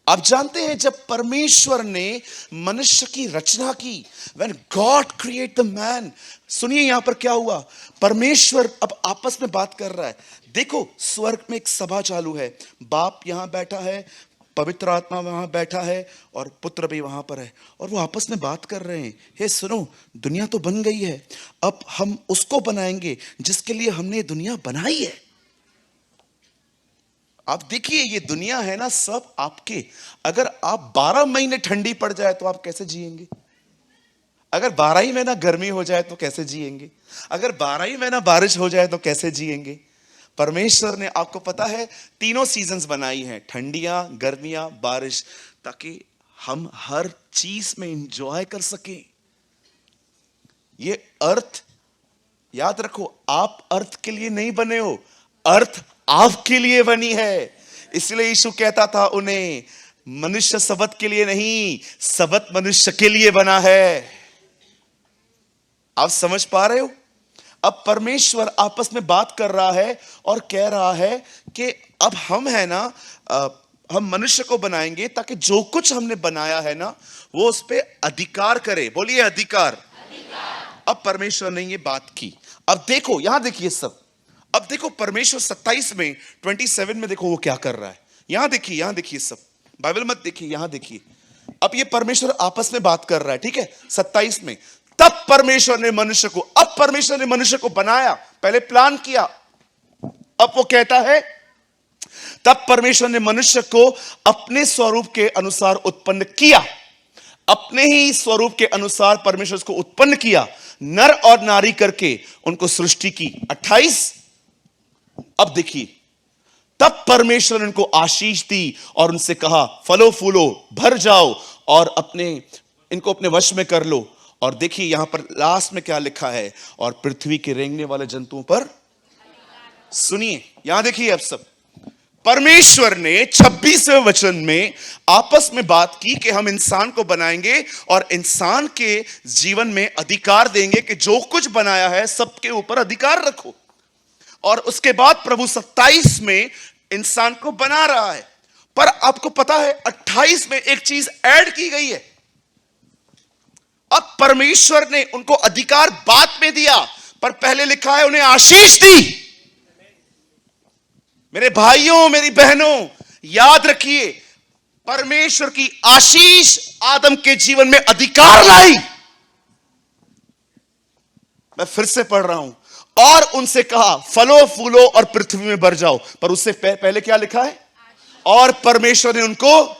आप जानते हैं जब परमेश्वर ने मनुष्य की रचना की, when God created the man, सुनिए यहां पर क्या हुआ। परमेश्वर अब आपस में बात कर रहा है। देखो स्वर्ग में एक सभा चालू है, बाप यहां बैठा है, पवित्र आत्मा वहां बैठा है और पुत्र भी वहां पर है, और वो आपस में बात कर रहे हैं। हे सुनो, दुनिया तो बन गई है, अब हम उसको बनाएंगे जिसके लिए हमने दुनिया बनाई है। आप देखिए ये दुनिया है ना, सब आपके। अगर आप 12 महीने ठंडी पड़ जाए तो आप कैसे जिएंगे? अगर 12 ही महीना गर्मी हो जाए तो कैसे जिएंगे? अगर 12 ही महीना बारिश हो जाए तो कैसे जिएंगे? परमेश्वर ने, आपको पता है, 3 सीजन्स बनाई हैं, ठंडियां, गर्मियां, बारिश, ताकि हम हर चीज में एंजॉय कर सकें। ये अर्थ याद रखो, आप अर्थ के लिए नहीं बने हो, अर्थ आपके लिए बनी है। इसलिए यीशु कहता था उन्हें, मनुष्य सबत के लिए नहीं, सबत मनुष्य के लिए बना है। आप समझ पा रहे हो? अब परमेश्वर आपस में बात कर रहा है और कह रहा है कि अब हम है ना, हम मनुष्य को बनाएंगे ताकि जो कुछ हमने बनाया है ना, वो उस पे अधिकार करे। बोलिए अधिकार। अब परमेश्वर ने ये बात की। अब देखो, यहां देखिए सब। अब देखो परमेश्वर 27 में 27 में देखो वो क्या कर रहा है। यहां देखिए सब, बाइबल मत देखिए, यहां देखिए। अब ये परमेश्वर आपस में बात कर रहा है, ठीक है। 27 में, तब परमेश्वर ने मनुष्य को, अब परमेश्वर ने मनुष्य को बनाया, पहले प्लान किया, अब वो कहता है तब परमेश्वर ने मनुष्य को अपने स्वरूप के अनुसार उत्पन्न किया। अपने ही स्वरूप के अनुसार परमेश्वर को उत्पन्न किया, नर और नारी करके उनको सृष्टि की। 28, अब देखिए, तब परमेश्वर ने उनको आशीष दी और उनसे कहा फलो फूलो, भर जाओ और इनको अपने वश में कर लो। और देखिए यहां पर लास्ट में क्या लिखा है, और पृथ्वी के रेंगने वाले जंतुओं पर। सुनिए यहां देखिए, अब सब परमेश्वर ने 26वें वचन में आपस में बात की कि हम इंसान को बनाएंगे और इंसान के जीवन में अधिकार देंगे कि जो कुछ बनाया है सबके ऊपर अधिकार रखो। और उसके बाद प्रभु 27 में इंसान को बना रहा है। पर आपको पता है 28 में एक चीज ऐड की गई है। अब परमेश्वर ने उनको अधिकार बाद में दिया, पर पहले लिखा है उन्हें आशीष दी। मेरे भाइयों, मेरी बहनों, याद रखिए, परमेश्वर की आशीष आदम के जीवन में अधिकार लाई। मैं फिर से पढ़ रहा हूं, और उनसे कहा फलो फूलो और पृथ्वी में भर जाओ। पर उससे पहले क्या लिखा है? और परमेश्वर ने उनको,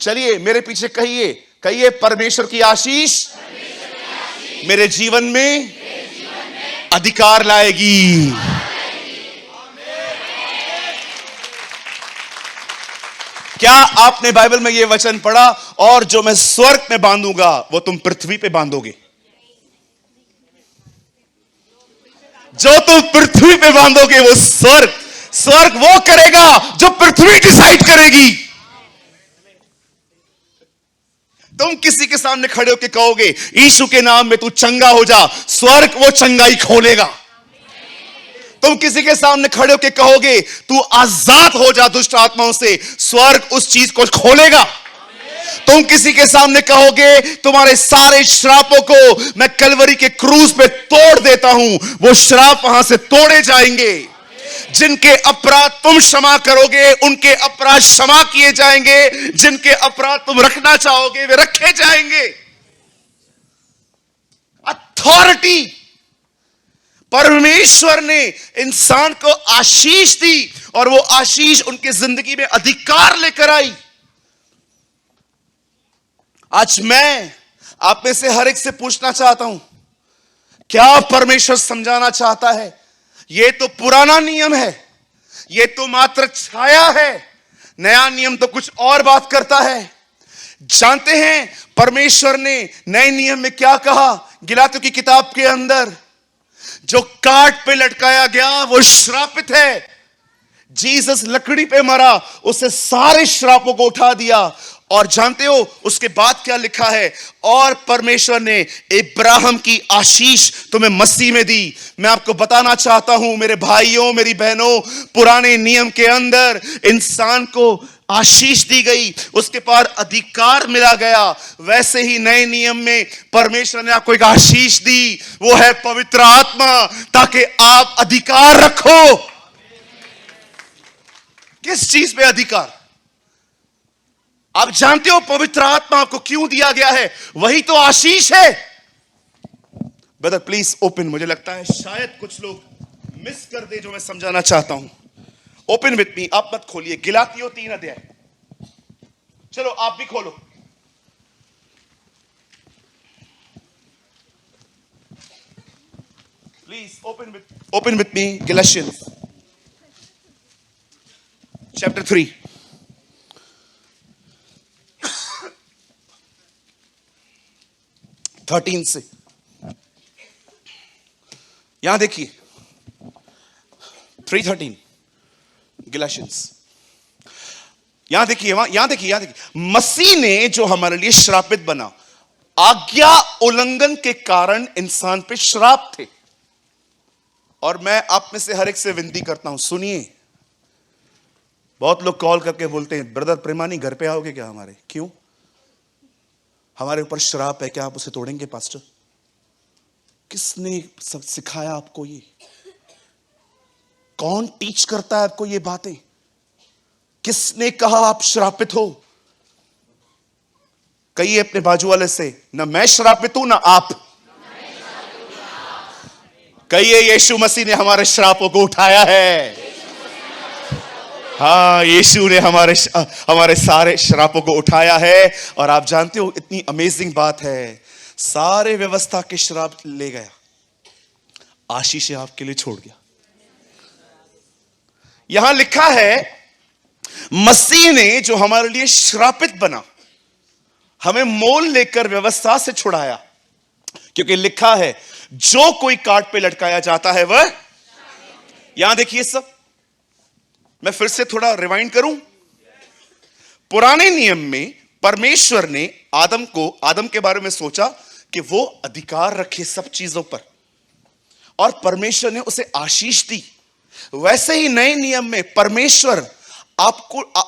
चलिए मेरे पीछे कहिए परमेश्वर की आशीष मेरे जीवन में अधिकार लाएगी। क्या आपने बाइबल में यह वचन पढ़ा, और जो मैं स्वर्ग में बांधूंगा वो तुम पृथ्वी पे बांधोगे? जो तुम पृथ्वी पे बांधोगे वो स्वर्ग वो करेगा जो पृथ्वी डिसाइड करेगी। तुम किसी के सामने खड़े होकर कहोगे यीशु के नाम में तू चंगा हो जा, स्वर्ग वो चंगाई खोलेगा। तुम किसी के सामने खड़े होकर कहोगे तू आजाद हो जा दुष्ट आत्माओं से, स्वर्ग उस चीज को खोलेगा। तुम किसी के सामने कहोगे तुम्हारे सारे श्रापों को मैं कलवरी के क्रूज पे तोड़ देता हूं, वो श्राप वहां से तोड़े जाएंगे। जिनके अपराध तुम क्षमा करोगे उनके अपराध क्षमा किए जाएंगे, जिनके अपराध तुम रखना चाहोगे वे रखे जाएंगे। अथॉरिटी, परमेश्वर ने इंसान को आशीष दी और वो आशीष उनकी जिंदगी में अधिकार लेकर आई। आज मैं आप में से हर एक से पूछना चाहता हूं, क्या परमेश्वर समझाना चाहता है? यह तो पुराना नियम है, यह तो मात्र छाया है, नया नियम तो कुछ और बात करता है। जानते हैं परमेश्वर ने नए नियम में क्या कहा? गलातियों की किताब के अंदर, जो काट पे लटकाया गया वो श्रापित है। जीसस लकड़ी पे मरा, उससे सारे श्रापों को उठा दिया। और जानते हो उसके बाद क्या लिखा है? और परमेश्वर ने इब्राहिम की आशीष तुम्हें मसीह में दी। मैं आपको बताना चाहता हूं मेरे भाइयों मेरी बहनों, पुराने नियम के अंदर इंसान को आशीष दी गई, उसके पास अधिकार मिला गया। वैसे ही नए नियम में परमेश्वर ने आपको एक आशीष दी, वो है पवित्र आत्मा, ताकि आप अधिकार रखो। किस चीज पे अधिकार? आप जानते हो पवित्र आत्मा आपको क्यों दिया गया है? वही तो आशीष है। ब्रदर प्लीज ओपन, मुझे लगता है शायद कुछ लोग मिस कर दे जो मैं समझाना चाहता हूं। ओपन विथ मी, आप मत खोलिए, गलातियों 3 अध्याय। चलो आप भी खोलो। Please open with me, Galatians chapter 3। से यहां देखिए 3:13 गलातियंस। यहां देखिए मसीह ने जो हमारे लिए श्रापित बना, आज्ञा उल्लंघन के कारण इंसान पे श्राप थे। और मैं आप में से हर एक से विनती करता हूं, सुनिए। बहुत लोग कॉल करके बोलते हैं, ब्रदर प्रेमानी घर पे आओगे क्या हमारे? क्यों? हमारे ऊपर श्राप है, क्या आप उसे तोड़ेंगे पास्टर? किसने सब सिखाया आपको ये? कौन टीच करता है आपको ये बातें? किसने कहा आप श्रापित हो? कहिए अपने बाजू वाले से, ना मैं श्रापित हूं ना आप। कहिए यीशु मसीह ने हमारे श्रापों को उठाया है। हाँ, यीशु ने हमारे सारे श्रापों को उठाया है। और आप जानते हो इतनी अमेजिंग बात है, सारे व्यवस्था के श्राप ले गया, आशीष आपके लिए छोड़ गया। यहां लिखा है मसीह ने जो हमारे लिए श्रापित बना, हमें मोल लेकर व्यवस्था से छुड़ाया। क्योंकि लिखा है जो कोई काट पे लटकाया जाता है वह, यहां देखिए सब, मैं फिर से थोड़ा रिवाइंड करूं। पुराने नियम में परमेश्वर ने आदम के बारे में सोचा कि वो अधिकार रखे सब चीजों पर, और परमेश्वर ने उसे आशीष दी। वैसे ही नए नियम में परमेश्वर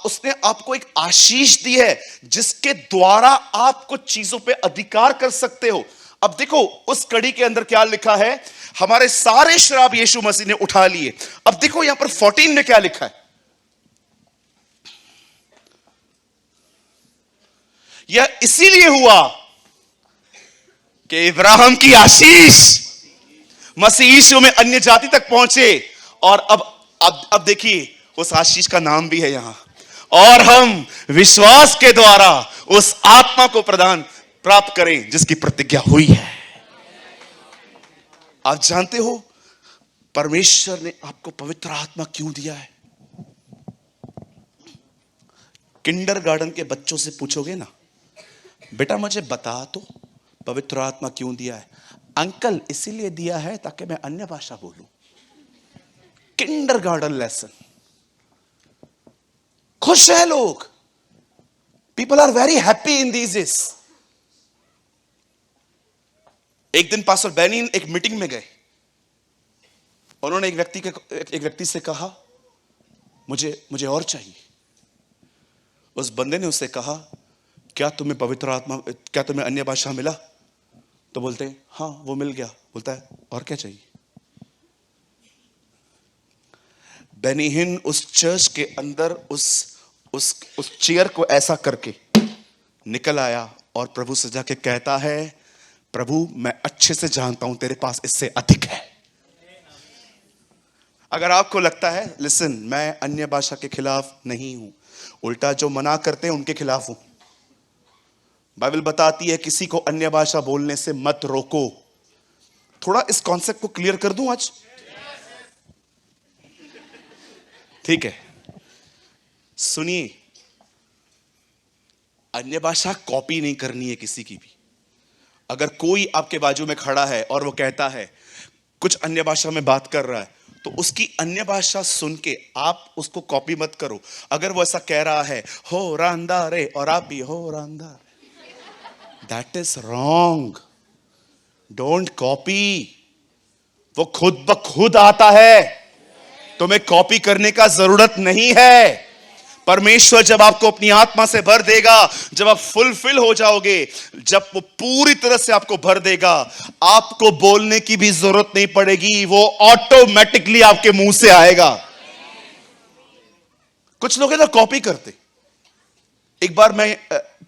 उसने आपको एक आशीष दी है, जिसके द्वारा आप कुछ चीजों पे अधिकार कर सकते हो। अब देखो उस कड़ी के अंदर क्या लिखा है, हमारे सारे श्राप यीशु मसीह ने उठा लिए। अब देखो यहां पर 14 में क्या लिखा है, यह इसीलिए हुआ कि इब्राहिम की आशीष मसीह यीशु में अन्य जाति तक पहुंचे। और अब देखिए उस आशीष का नाम भी है यहां, और हम विश्वास के द्वारा उस आत्मा को प्राप्त करें जिसकी प्रतिज्ञा हुई है। आप जानते हो परमेश्वर ने आपको पवित्र आत्मा क्यों दिया है? किंडरगार्टन के बच्चों से पूछोगे ना, बेटा मुझे बता तो पवित्र आत्मा क्यों दिया है? अंकल इसीलिए दिया है ताकि मैं अन्य भाषा बोलूं। Kindergarten lesson. खुश है लोग, people are very happy in these days. एक दिन पास्टर बैनी एक मीटिंग में गए, उन्होंने एक व्यक्ति से कहा मुझे और चाहिए। उस बंदे ने उससे कहा क्या तुम्हें पवित्र आत्मा, क्या तुम्हें अन्य भाषा मिला? तो बोलते हैं हाँ वो मिल गया। बोलता है और क्या चाहिए? बेनी हिन उस चर्च के अंदर उस चेयर को ऐसा करके निकल आया और प्रभु से जाके कहता है, प्रभु मैं अच्छे से जानता हूं तेरे पास इससे अधिक है। अगर आपको लगता है, लिसन, मैं अन्य भाषा के खिलाफ नहीं हूं, उल्टा जो मना करते हैं उनके खिलाफ हूं। बाइबल बताती है किसी को अन्य भाषा बोलने से मत रोको। थोड़ा इस कॉन्सेप्ट को क्लियर कर दूं आज, ठीक है? सुनिए, अन्य भाषा कॉपी नहीं करनी है किसी की भी। अगर कोई आपके बाजू में खड़ा है और वो कहता है कुछ अन्य भाषा में बात कर रहा है, तो उसकी अन्य भाषा सुन के आप उसको कॉपी मत करो। अगर वो ऐसा कह रहा है हो रांदा रे और आप भी हो रांदा, that is wrong. Don't copy. वो खुद ब खुद आता है, तुम्हें कॉपी करने का जरूरत नहीं है। परमेश्वर जब आपको अपनी आत्मा से भर देगा, जब आप फुलफिल हो जाओगे, जब वो पूरी तरह से आपको भर देगा, आपको बोलने की भी जरूरत नहीं पड़ेगी, वो ऑटोमेटिकली आपके मुंह से आएगा। कुछ लोग है ना कॉपी करते। एक बार मैं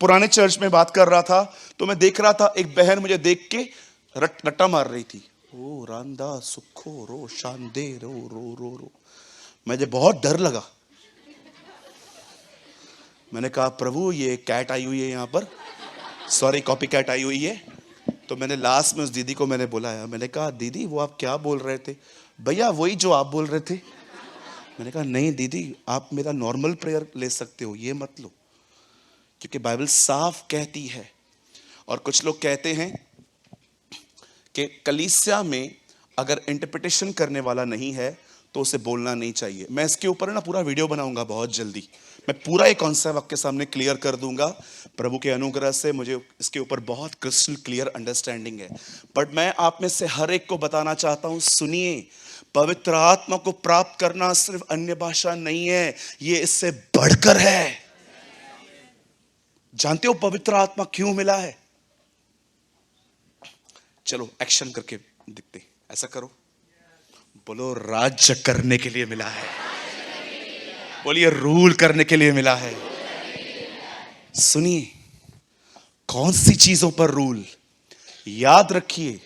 पुराने चर्च में बात कर रहा था, तो मैं देख रहा था एक बहन मुझे देख के रट्टा मार रही थी, ओ रांदा सुखो रो शांदे रो रो रो रो। मुझे बहुत डर लगा। मैंने कहा प्रभु ये कैट आई हुई है यहाँ पर, सॉरी कॉपी कैट आई हुई है। तो मैंने लास्ट में उस दीदी को मैंने बुलाया, मैंने कहा दीदी वो आप क्या बोल रहे थे? भैया वही जो आप बोल रहे थे। मैंने कहा नहीं दीदी, आप मेरा नॉर्मल प्रेयर ले सकते हो, ये मत लो, क्योंकि बाइबल साफ कहती है। और कुछ लोग कहते हैं कि कलीसिया में अगर इंटरप्रिटेशन करने वाला नहीं है तो उसे बोलना नहीं चाहिए। मैं इसके ऊपर ना पूरा वीडियो बनाऊंगा बहुत जल्दी। मैं पूरा एक कॉन्सेप्ट आपके सामने क्लियर कर दूंगा। प्रभु के अनुग्रह से मुझे इसके ऊपर बहुत क्रिस्टल क्लियर अंडरस्टैंडिंग है। बट मैं आप में से हर एक को बताना चाहता हूं, सुनिए, पवित्र आत्मा को प्राप्त करना सिर्फ अन्य भाषा नहीं है, ये इससे बढ़कर है। जानते हो पवित्र आत्मा क्यों मिला है? चलो एक्शन करके दिखते। ऐसा करो, बोलो राज्य करने के लिए मिला है। बोलिए रूल करने के लिए मिला है। सुनिए, कौन सी चीजों पर रूल? याद रखिए,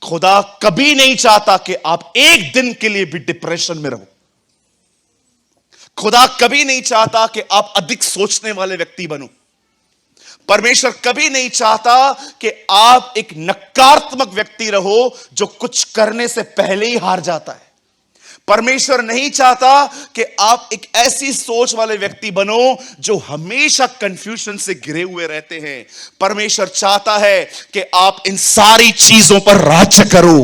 खुदा कभी नहीं चाहता कि आप एक दिन के लिए भी डिप्रेशन में रहो। खुदा कभी नहीं चाहता कि आप अधिक सोचने वाले व्यक्ति बनो। परमेश्वर कभी नहीं चाहता कि आप एक नकारात्मक व्यक्ति रहो जो कुछ करने से पहले ही हार जाता है। परमेश्वर नहीं चाहता कि आप एक ऐसी सोच वाले व्यक्ति बनो जो हमेशा कंफ्यूजन से घिरे हुए रहते हैं। परमेश्वर चाहता है कि आप इन सारी चीजों पर राज्य करो।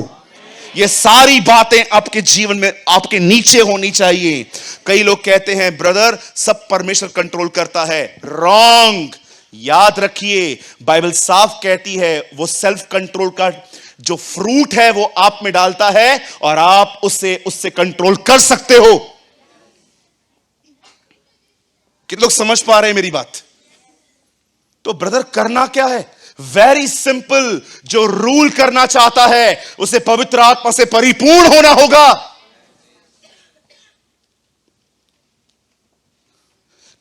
ये सारी बातें आपके जीवन में आपके नीचे होनी चाहिए। कई लोग कहते हैं ब्रदर सब परमेश्वर कंट्रोल करता है। रॉन्ग। याद रखिए, बाइबल साफ कहती है वो सेल्फ कंट्रोल का जो फ्रूट है वो आप में डालता है और आप उससे कंट्रोल कर सकते हो। कितने लोग समझ पा रहे हैं मेरी बात? तो ब्रदर करना क्या है? Very simple. जो रूल करना चाहता है उसे पवित्र आत्मा से परिपूर्ण होना होगा।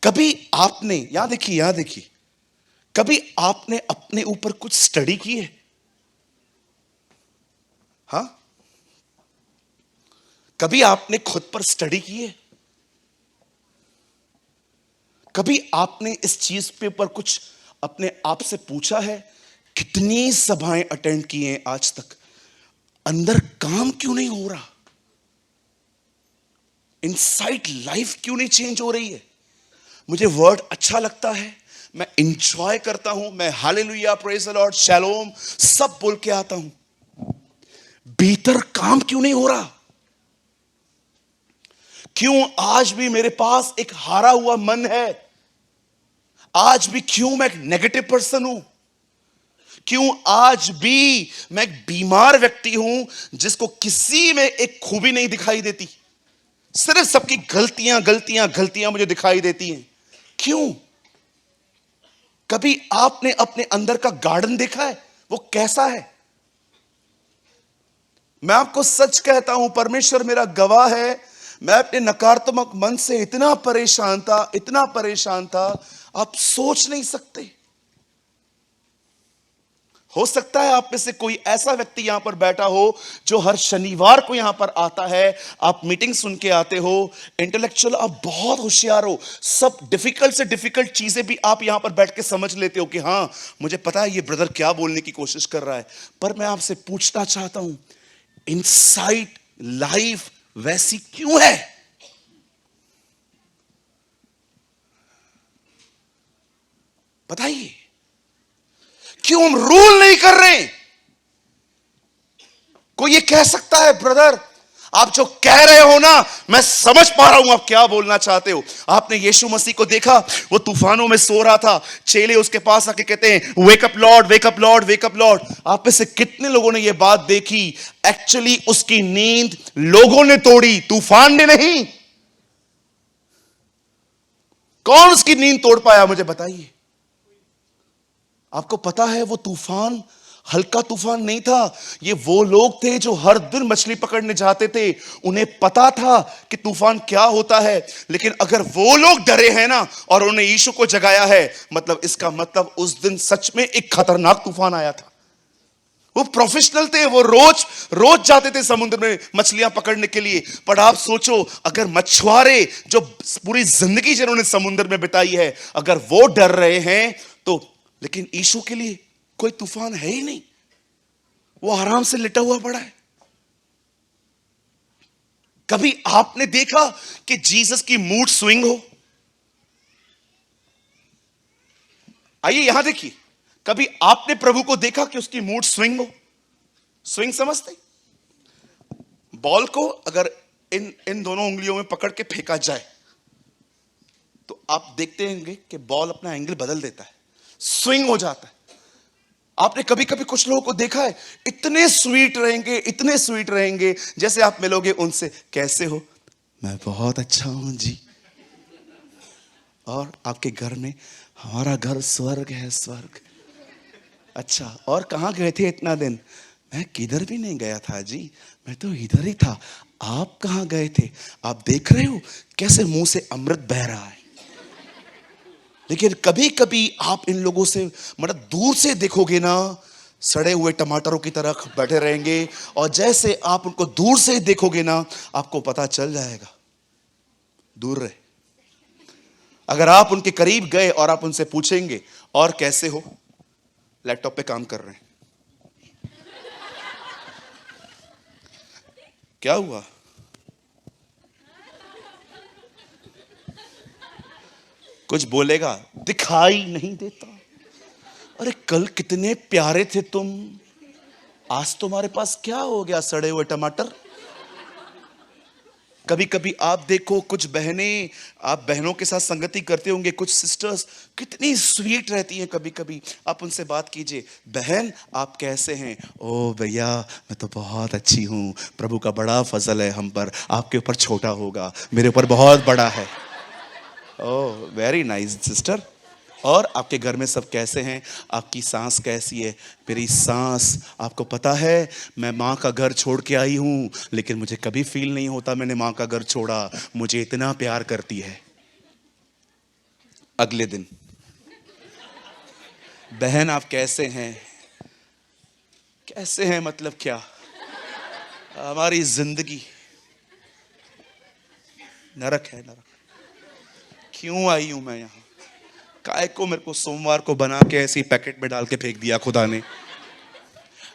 कभी आपने यहां देखिए, कभी आपने अपने ऊपर कुछ स्टडी की है? हाँ, कभी आपने खुद पर स्टडी की है? कभी आपने इस चीज पे ऊपर कुछ अपने आप से पूछा है? कितनी सभाएं अटेंड की हैं आज तक, अंदर काम क्यों नहीं हो रहा? इनसाइड लाइफ क्यों नहीं चेंज हो रही है? मुझे वर्ड अच्छा लगता है, मैं इंजॉय करता हूं, मैं हालेलुया, प्रेज द लॉर्ड, शैलोम सब बोल के आता हूं, भीतर काम क्यों नहीं हो रहा? क्यों आज भी मेरे पास एक हारा हुआ मन है? आज भी क्यों मैं एक नेगेटिव पर्सन हूं? क्यों आज भी मैं एक बीमार व्यक्ति हूं जिसको किसी में एक खूबी नहीं दिखाई देती? सिर्फ सबकी गलतियां मुझे दिखाई देती हैं। क्यों? कभी आपने अपने अंदर का गार्डन देखा है? वो कैसा है? मैं आपको सच कहता हूं, परमेश्वर मेरा गवाह है, मैं अपने नकारात्मक मन से इतना परेशान था, आप सोच नहीं सकते। हो सकता है आप में से कोई ऐसा व्यक्ति यहां पर बैठा हो जो हर शनिवार को यहां पर आता है, आप मीटिंग सुन के आते हो, इंटेलेक्चुअल आप बहुत होशियार हो, सब डिफिकल्ट से डिफिकल्ट चीजें भी आप यहां पर बैठ के समझ लेते हो कि हां मुझे पता है ये ब्रदर क्या बोलने की कोशिश कर रहा है। पर मैं आपसे पूछना चाहता हूं, इनसाइड लाइफ वैसी क्यों है? बताइए, क्यों हम रूल नहीं कर रहे? कोई ये कह सकता है ब्रदर आप जो कह रहे हो ना, मैं समझ पा रहा हूं आप क्या बोलना चाहते हो। आपने यीशु मसीह को देखा, वो तूफानों में सो रहा था, चेले उसके पास आके कहते हैं wake up Lord, wake up Lord, wake up Lord. आप में से कितने लोगों ने यह बात देखी? एक्चुअली उसकी नींद लोगों ने तोड़ी, तूफान ने नहीं। कौन उसकी नींद तोड़ पाया, मुझे बताइए। आपको पता है वो तूफान हल्का तूफान नहीं था। ये वो लोग थे जो हर दिन मछली पकड़ने जाते थे, उन्हें पता था कि तूफान क्या होता है। लेकिन अगर वो लोग डरे हैं ना और उन्हें यीशु को जगाया है, मतलब इसका मतलब उस दिन सच में एक खतरनाक तूफान आया था। वो प्रोफेशनल थे, वो रोज जाते थे समुद्र में मछलियां पकड़ने के लिए। पर आप सोचो, अगर मछुआरे जो पूरी जिंदगी जिन्होंने समुद्र में बिताई है, अगर वो डर रहे हैं तो, लेकिन यीशु के लिए कोई तूफान है ही नहीं, वो आराम से लेटा हुआ पड़ा है। कभी आपने देखा कि जीसस की मूड स्विंग हो? आइए यहां देखिए, कभी आपने प्रभु को देखा कि उसकी मूड स्विंग हो? स्विंग समझते? बॉल को अगर इन दोनों उंगलियों में पकड़ के फेंका जाए तो आप देखते होंगे कि बॉल अपना एंगल बदल देता है, स्विंग हो जाता है। आपने कभी कभी कुछ लोगों को देखा है, इतने स्वीट रहेंगे, जैसे आप मिलोगे उनसे, कैसे हो? मैं बहुत अच्छा हूं जी। और आपके घर में, हमारा घर स्वर्ग है, स्वर्ग। अच्छा, और कहां गए थे इतना दिन? मैं किधर भी नहीं गया था जी, मैं तो इधर ही था। आप कहां गए थे? आप देख रहे हो कैसे मुंह से अमृत बह रहा है। लेकिन कभी कभी आप इन लोगों से मतलब दूर से देखोगे ना, सड़े हुए टमाटरों की तरह बैठे रहेंगे, और जैसे आप उनको दूर से देखोगे ना, आपको पता चल जाएगा दूर रहे। अगर आप उनके करीब गए और आप उनसे पूछेंगे और कैसे हो, लैपटॉप पे काम कर रहे हैं, क्या हुआ? कुछ बोलेगा, दिखाई नहीं देता। अरे कल कितने प्यारे थे तुम, आज तुम्हारे पास क्या हो गया, सड़े हुए टमाटर। कभी कभी आप देखो कुछ बहनें, आप बहनों के साथ संगति करते होंगे, कुछ सिस्टर्स कितनी स्वीट रहती हैं। कभी कभी आप उनसे बात कीजिए, बहन आप कैसे हैं? ओ भैया मैं तो बहुत अच्छी हूँ, प्रभु का बड़ा फजल है हम पर, आपके ऊपर छोटा होगा, मेरे ऊपर बहुत बड़ा है। Oh very nice sister. और आपके घर में सब कैसे हैं? आपकी सास कैसी है? मेरी सास, आपको पता है मैं माँ का घर छोड़ के आई हूँ, लेकिन मुझे कभी फील नहीं होता मैंने माँ का घर छोड़ा, मुझे इतना प्यार करती है। अगले दिन, बहन आप कैसे हैं? कैसे हैं मतलब क्या? हमारी जिंदगी नरक है, नरक। क्यों आई हूं मैं यहां? काय को मेरे को सोमवार को बना के ऐसे ही पैकेट में डाल के फेंक दिया खुदा ने।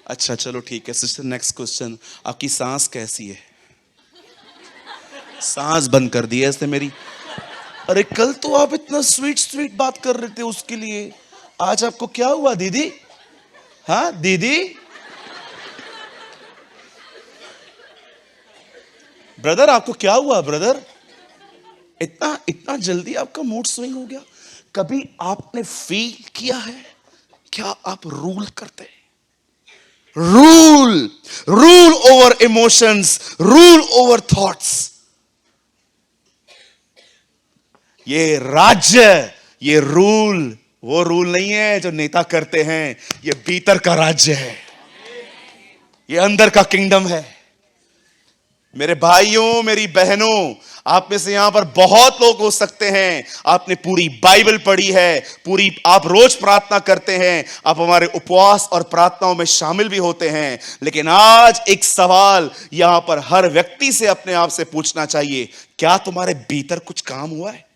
अच्छा चलो ठीक है सिस्टर, नेक्स्ट क्वेश्चन, आपकी सांस कैसी है? सांस बंद कर दी है इसने मेरी। अरे कल तो आप इतना स्वीट बात कर रहे थे उसके लिए, आज आपको क्या हुआ दीदी? हाँ दीदी, ब्रदर आपको क्या हुआ ब्रदर? इतना जल्दी आपका मूड स्विंग हो गया। कभी आपने फील किया है क्या आप रूल करते हैं? Rule over emotions, rule over thoughts. ये राज्य, ये रूल वो रूल नहीं है जो नेता करते हैं, ये भीतर का राज्य है, ये अंदर का किंगडम है। मेरे भाइयों, मेरी बहनों, आप में से यहां पर बहुत लोग हो सकते हैं, आपने पूरी बाइबल पढ़ी है, पूरी आप रोज प्रार्थना करते हैं, आप हमारे उपवास और प्रार्थनाओं में शामिल भी होते हैं, लेकिन आज एक सवाल यहां पर हर व्यक्ति से अपने आप से पूछना चाहिए, क्या तुम्हारे भीतर कुछ काम हुआ है?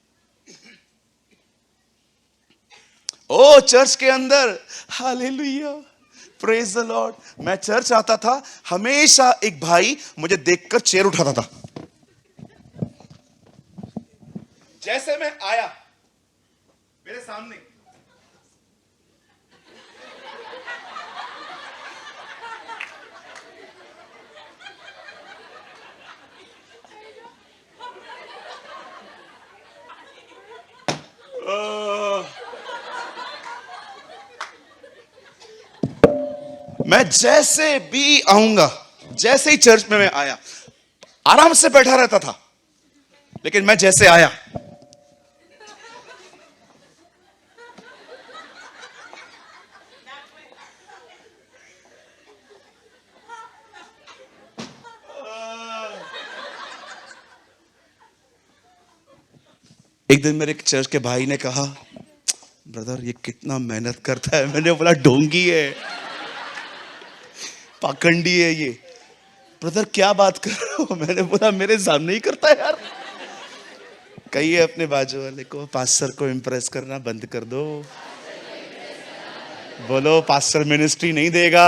ओ चर्च के अंदर, हालेलुया, प्रेज द लॉर्ड। मैं चर्च आता था, हमेशा एक भाई मुझे देखकर चेयर उठाता था। जैसे मैं आया मेरे सामने, मैं जैसे भी आऊंगा, जैसे ही चर्च में मैं आया, आराम से बैठा रहता था, लेकिन मैं जैसे आया, एक दिन मेरे चर्च के भाई ने कहा, ब्रदर ये कितना मेहनत करता है। मैंने बोला ढोंगी है, पाखंडी है ये। ब्रदर क्या बात कर रहे हो? मैंने बोला मेरे सामने ही करता है यार। कहिए अपने बाजू वाले को, पास्टर को इम्प्रेस करना बंद कर दो। बोलो पास्टर मिनिस्ट्री नहीं देगा,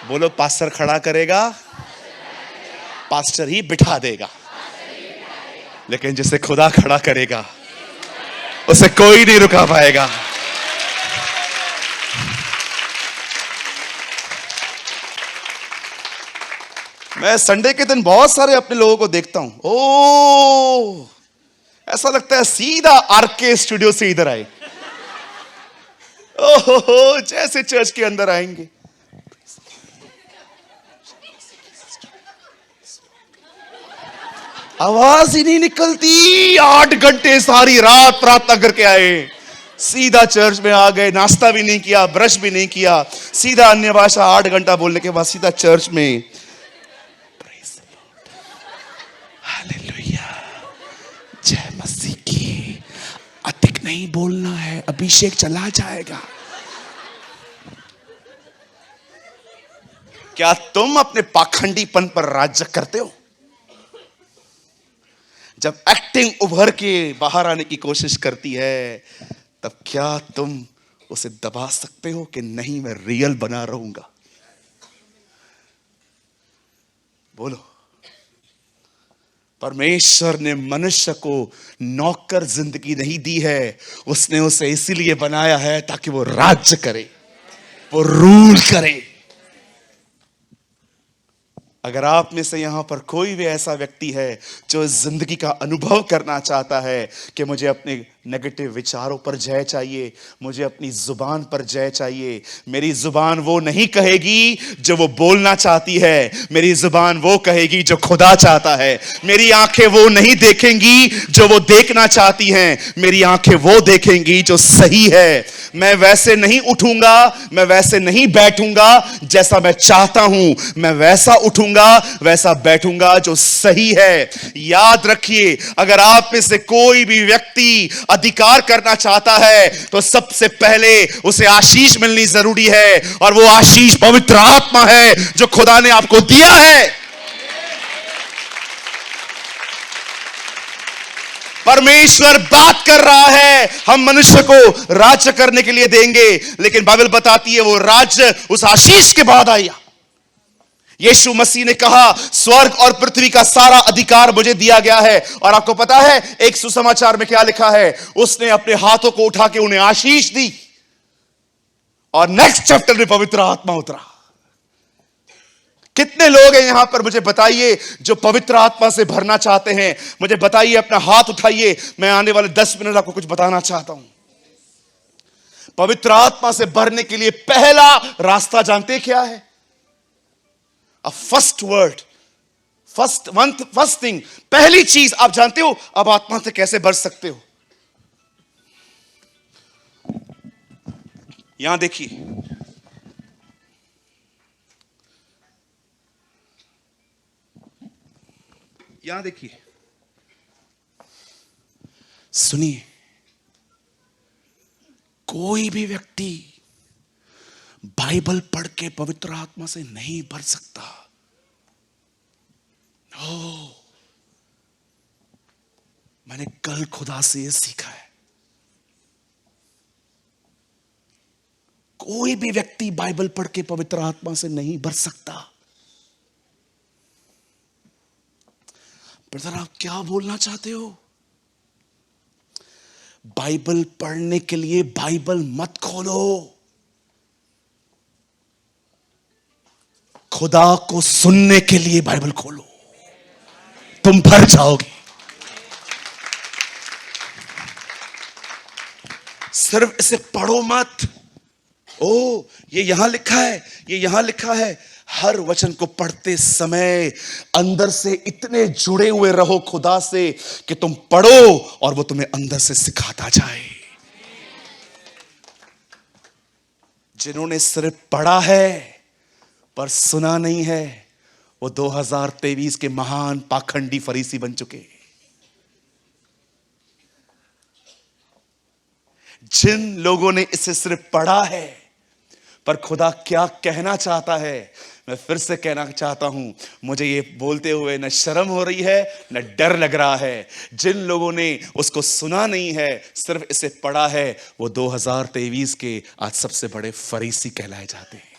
बोलो पास्टर खड़ा करेगा, पास्टर ही बिठा देगा, लेकिन जिसे खुदा खड़ा करेगा उसे कोई नहीं रुका पाएगा। मैं संडे के दिन बहुत सारे अपने लोगों को देखता हूं, ओ ऐसा लगता है सीधा आरके स्टूडियो से इधर आए। ओहो, जैसे चर्च के अंदर आएंगे, आवाज ही नहीं निकलती। 8 घंटे सारी रात प्रार्थना करके आए, सीधा चर्च में आ गए, नाश्ता भी नहीं किया, ब्रश भी नहीं किया, सीधा अन्य भाषा 8 घंटा बोलने के बाद सीधा चर्च में। हालेलुया, जय मसीह की। अधिक नहीं बोलना है, अभिषेक चला जाएगा। क्या तुम अपने पाखंडीपन पर राज्य करते हो? जब एक्टिंग उभर के बाहर आने की कोशिश करती है, तब क्या तुम उसे दबा सकते हो कि नहीं मैं रियल बना रहूंगा? बोलो। परमेश्वर ने मनुष्य को नौकर जिंदगी नहीं दी है, उसने उसे इसीलिए बनाया है ताकि वो राज्य करे, वो रूल करे। अगर आप में से यहां पर कोई भी ऐसा व्यक्ति है जो जिंदगी का अनुभव करना चाहता है कि मुझे अपने नेगेटिव विचारों पर जय चाहिए, मुझे अपनी जुबान पर जय चाहिए, मेरी जुबान वो नहीं कहेगी जो वो बोलना चाहती है, मेरी जुबान वो कहेगी जो खुदा चाहता है। मेरी आंखें वो नहीं देखेंगी जो वो देखना चाहती हैं, मेरी आंखें वो देखेंगी जो सही है। मैं वैसे नहीं उठूंगा, मैं वैसे नहीं बैठूंगा जैसा मैं चाहता हूं, मैं वैसा उठूंगा, वैसा बैठूंगा जो सही है। याद रखिए, अगर आप में से कोई भी व्यक्ति अधिकार करना चाहता है तो सबसे पहले उसे आशीष मिलनी जरूरी है, और वो आशीष पवित्र आत्मा है जो खुदा ने आपको दिया है। परमेश्वर बात कर रहा है, हम मनुष्य को राज्य करने के लिए देंगे, लेकिन बाइबल बताती है वो राज्य उस आशीष के बाद आया। यीशु मसीह ने कहा, स्वर्ग और पृथ्वी का सारा अधिकार मुझे दिया गया है। और आपको पता है एक सुसमाचार में क्या लिखा है? उसने अपने हाथों को उठा के उन्हें आशीष दी, और नेक्स्ट चैप्टर में पवित्र आत्मा उतरा। कितने लोग हैं यहां पर, मुझे बताइए, जो पवित्र आत्मा से भरना चाहते हैं? मुझे बताइए, अपना हाथ उठाइए। मैं आने वाले 10 मिनट आपको कुछ बताना चाहता हूं। पवित्र आत्मा से भरने के लिए पहला रास्ता जानते क्या है? फर्स्ट वर्ड, फर्स्ट थिंग, पहली चीज आप जानते हो आप आत्मा से कैसे भर सकते हो? यहां देखिए, यहां देखिए, सुनिए, कोई भी व्यक्ति बाइबल पढ़ के पवित्र आत्मा से नहीं भर सकता। नो, मैंने कल खुदा से यह सीखा है, कोई भी व्यक्ति बाइबल पढ़ के पवित्र आत्मा से नहीं भर सकता। ब्रदर, आप क्या बोलना चाहते हो? बाइबल पढ़ने के लिए बाइबल मत खोलो, खुदा को सुनने के लिए बाइबल खोलो, तुम भर जाओगे। सिर्फ इसे पढ़ो मत। ओ, ये यहां लिखा है, ये यहां लिखा है। हर वचन को पढ़ते समय अंदर से इतने जुड़े हुए रहो खुदा से कि तुम पढ़ो और वो तुम्हें अंदर से सिखाता जाए। जिन्होंने सिर्फ पढ़ा है पर सुना नहीं है, वो 2023 के महान पाखंडी फरीसी बन चुके। जिन लोगों ने इसे सिर्फ पढ़ा है पर खुदा क्या कहना चाहता है, मैं फिर से कहना चाहता हूं, मुझे ये बोलते हुए न शर्म हो रही है न डर लग रहा है। जिन लोगों ने उसको सुना नहीं है, सिर्फ इसे पढ़ा है, वो 2023 के आज सबसे बड़े फरीसी कहलाए जाते हैं।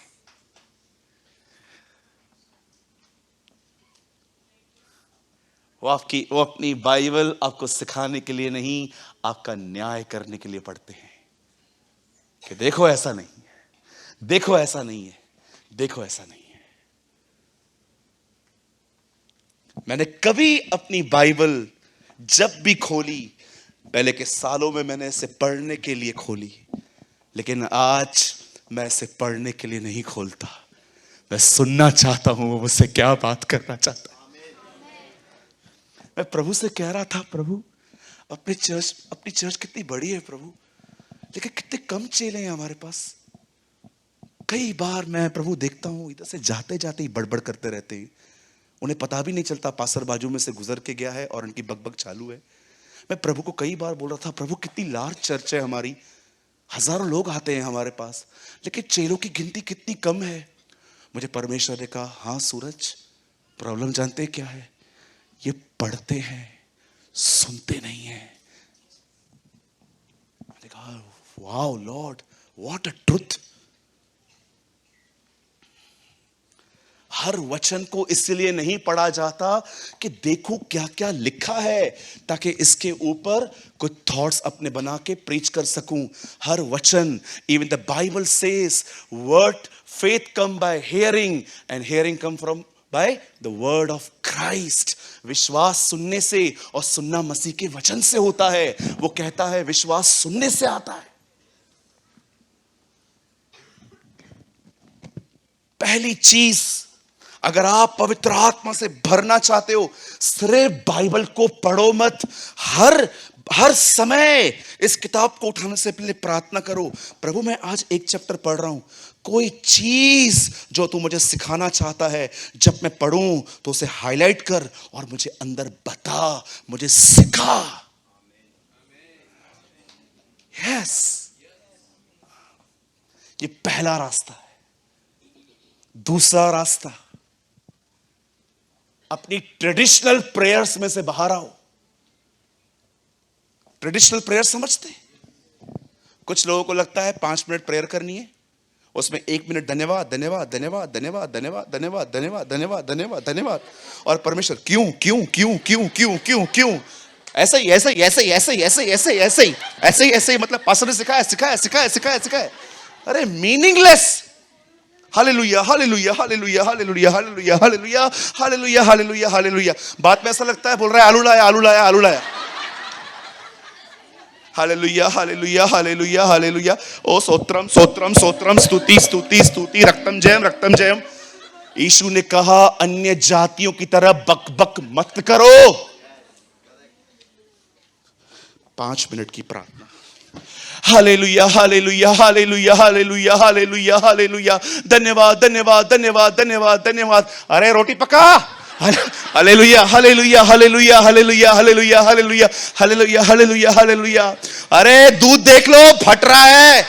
वो अपनी बाइबल आपको सिखाने के लिए नहीं, आपका न्याय करने के लिए पढ़ते हैं कि देखो ऐसा नहीं है, देखो ऐसा नहीं है, देखो ऐसा नहीं है। मैंने कभी अपनी बाइबल जब भी खोली, पहले के सालों में मैंने इसे पढ़ने के लिए खोली, लेकिन आज मैं इसे पढ़ने के लिए नहीं खोलता। मैं सुनना चाहता हूं वो मुझसे क्या बात करना चाहता है। मैं प्रभु से कह रहा था, प्रभु अपनी चर्च कितनी बड़ी है प्रभु, लेकिन कितने कम चेले हैं हमारे पास। कई बार मैं प्रभु देखता हूं इधर से जाते जाते ही बड़बड़ करते रहते हैं, उन्हें पता भी नहीं चलता पासर बाजू में से गुजर के गया है और उनकी बकबक चालू है। मैं प्रभु को कई बार बोल रहा था, प्रभु कितनी लार्ज चर्च है हमारी, हजारों लोग आते हैं हमारे पास, लेकिन चेलों की गिनती कितनी कम है। मुझे परमेश्वर ने कहा, हाँ सूरज, प्रॉब्लम जानते क्या है, ये पढ़ते हैं सुनते नहीं है। मैंने कहा, wow lord, what a truth. हर वचन को इसलिए नहीं पढ़ा जाता कि देखो क्या क्या लिखा है, ताकि इसके ऊपर कुछ थॉट्स अपने बना के प्रीच कर सकूं। हर वचन, even the Bible says word faith come by hearing and hearing come from by the word of Christ. विश्वास सुनने से और सुनना मसीह के वचन से होता है। वो कहता है विश्वास सुनने से आता है। पहली चीज, अगर आप पवित्र आत्मा से भरना चाहते हो, सिर्फ बाइबल को पढ़ो मत, हर समय इस किताब को उठाने से पहले प्रार्थना करो, प्रभु मैं आज एक चैप्टर पढ़ रहा हूं, कोई चीज जो तू मुझे सिखाना चाहता है, जब मैं पढ़ूं तो उसे हाईलाइट कर और मुझे अंदर बता, मुझे सिखा। यस, ये पहला रास्ता है। दूसरा रास्ता, अपनी ट्रेडिशनल प्रेयर्स में से बाहर आओ। ट्रेडिशनल प्रेयर समझते? कुछ लोगों को लगता है 5 मिनट प्रेयर करनी है, उसमें 1 मिनट धन्यवाद धन्यवाद धन्यवाद धन्यवाद धन्यवाद धन्यवाद धन्यवाद धन्यवाद धन्यवाद धन्यवाद, और परमेश्वर क्यों क्यों क्यों क्यों क्यों क्यों क्यों, ऐसे ही ऐसे ही ऐसे ही ऐसे ही ऐसे ही ऐसे ही ऐसे ही ऐसे ही ऐसे ही, मतलब पास्टर ने सिखाया सिखाया सिखाया सिखाया सिखाया, अरे meaningless. Hallelujah hallelujah hallelujah hallelujah hallelujah hallelujah hallelujah hallelujah hallelujah. बात में ऐसा लगता है बोल रहा है आलू लाया आलू लाया आलू लाया। Hallelujah hallelujah hallelujah hallelujah. ओ स्तोत्रम स्तोत्रम स्तोत्रम, स्तुति स्तुति स्तुति, रक्तम जयम रक्तम जयम। यीशु ने कहा अन्य जातियों की तरह बक बक मत करो। 5 मिनट की प्रार्थना। Hallelujah, hallelujah, hallelujah, hallelujah, hallelujah, hallelujah. धन्यवाद, धन्यवाद, धन्यवाद, धन्यवाद, धन्यवाद। अरे रोटी पका। Hallelujah, hallelujah, hallelujah, hallelujah, hallelujah, hallelujah, hallelujah, hallelujah, hallelujah. अरे दूध देख लो, फट रहा है।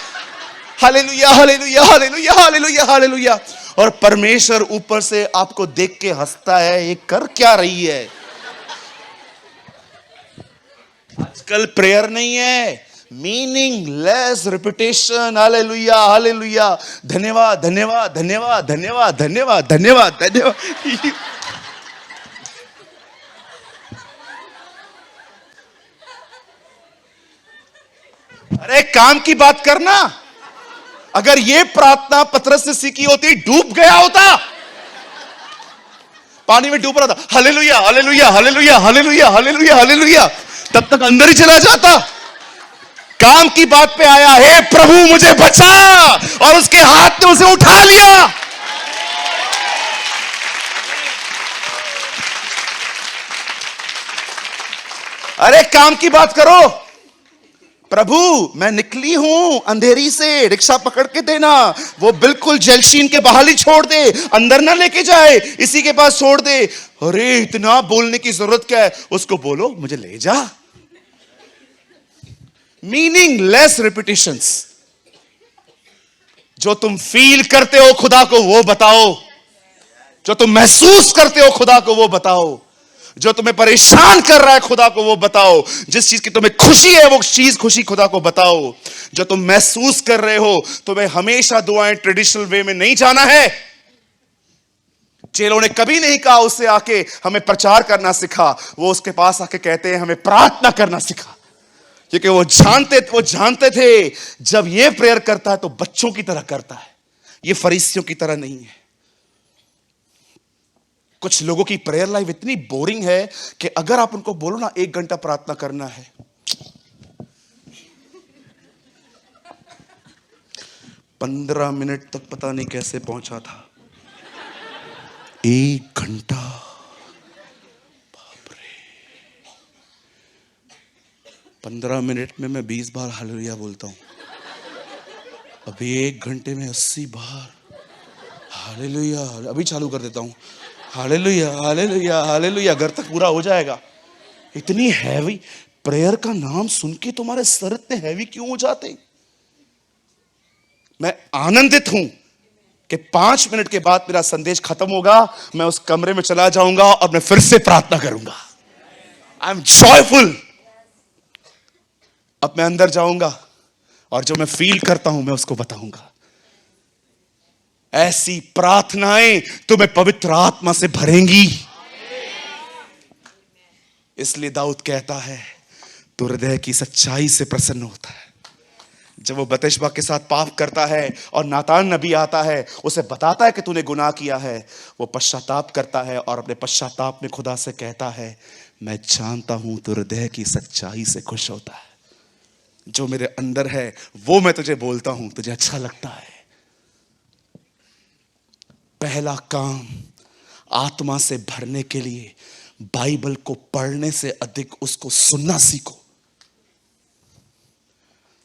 Hallelujah, hallelujah, hallelujah, hallelujah, hallelujah. और परमेश्वर ऊपर से आपको देख के हंसता है, ये कर क्या रही है? आजकल प्रेयर नहीं है, मीनिंगलेस रिपीटेशन। Hallelujah, hallelujah. धन्यवाद, धन्यवाद, धन्यवाद, धन्यवाद, धन्यवाद, धन्यवाद, धन्यवाद। अरे काम की बात करना। अगर ये प्रार्थना पतरस से सीखी होती, डूब गया होता, पानी में डूब रहा था। Hallelujah, hallelujah, hallelujah, hallelujah, hallelujah, hallelujah, तब तक अंदर ही चला जाता। काम की बात पे आया, हे प्रभु मुझे बचा, और उसके हाथ ने उसे उठा लिया। अरे काम की बात करो। प्रभु मैं निकली हूं अंधेरी से, रिक्शा पकड़ के देना। वो बिल्कुल जलशीन के बाहर ही छोड़ दे, अंदर ना लेके जाए, इसी के पास छोड़ दे। अरे इतना बोलने की जरूरत क्या है? उसको बोलो मुझे ले जा। Meaningless repetitions. जो तुम फील करते हो खुदा को वो बताओ, जो तुम महसूस करते हो खुदा को वो बताओ, जो तुम्हें परेशान कर रहा है खुदा को वो बताओ, जिस चीज की तुम्हें खुशी है वो चीज खुशी खुदा को बताओ, जो तुम महसूस कर रहे हो। तुम्हें हमेशा दुआएं ट्रेडिशनल वे में नहीं जाना है। चेलों ने कभी नहीं कहा उससे आके हमें प्रचार करना सिखा, वो उसके पास आके कहते हैं हमें प्रार्थना करना सिखा, क्योंकि वो जानते थे जब ये प्रेयर करता है तो बच्चों की तरह करता है, ये फरीसियों की तरह नहीं है। कुछ लोगों की प्रेयर लाइफ इतनी बोरिंग है कि अगर आप उनको बोलो ना 1 घंटा प्रार्थना करना है, 15 मिनट तक पता नहीं कैसे पहुंचा था। 1 घंटा, बाप रे। 15 मिनट में मैं 20 बार हालेलुया बोलता हूं, अभी 1 घंटे में 80 बार हालेलुया। अभी चालू कर देता हूं, हालेलुया, हालेलुया, हालेलुया, घर तक पूरा हो जाएगा। इतनी हैवी प्रेयर का नाम सुन के तुम्हारे सर इतने हैवी क्यों हो जाते? मैं आनंदित हूं कि 5 मिनट के बाद मेरा संदेश खत्म होगा, मैं उस कमरे में चला जाऊंगा और मैं फिर से प्रार्थना करूंगा। I am joyful. अब मैं अंदर जाऊंगा और जो मैं फील करता हूं मैं उसको बताऊंगा। ऐसी प्रार्थनाएं तुम्हें पवित्र आत्मा से भरेंगी। इसलिए दाऊद कहता है तो हृदय की सच्चाई से प्रसन्न होता है। जब वो बतशबा के साथ पाप करता है और नातान नबी आता है, उसे बताता है कि तूने गुनाह किया है, वो पश्चाताप करता है और अपने पश्चाताप में खुदा से कहता है मैं जानता हूं तो हृदय की सच्चाई से खुश होता है। जो मेरे अंदर है वो मैं तुझे बोलता हूं, तुझे अच्छा लगता है। पहला काम आत्मा से भरने के लिए बाइबल को पढ़ने से अधिक उसको सुनना सीखो।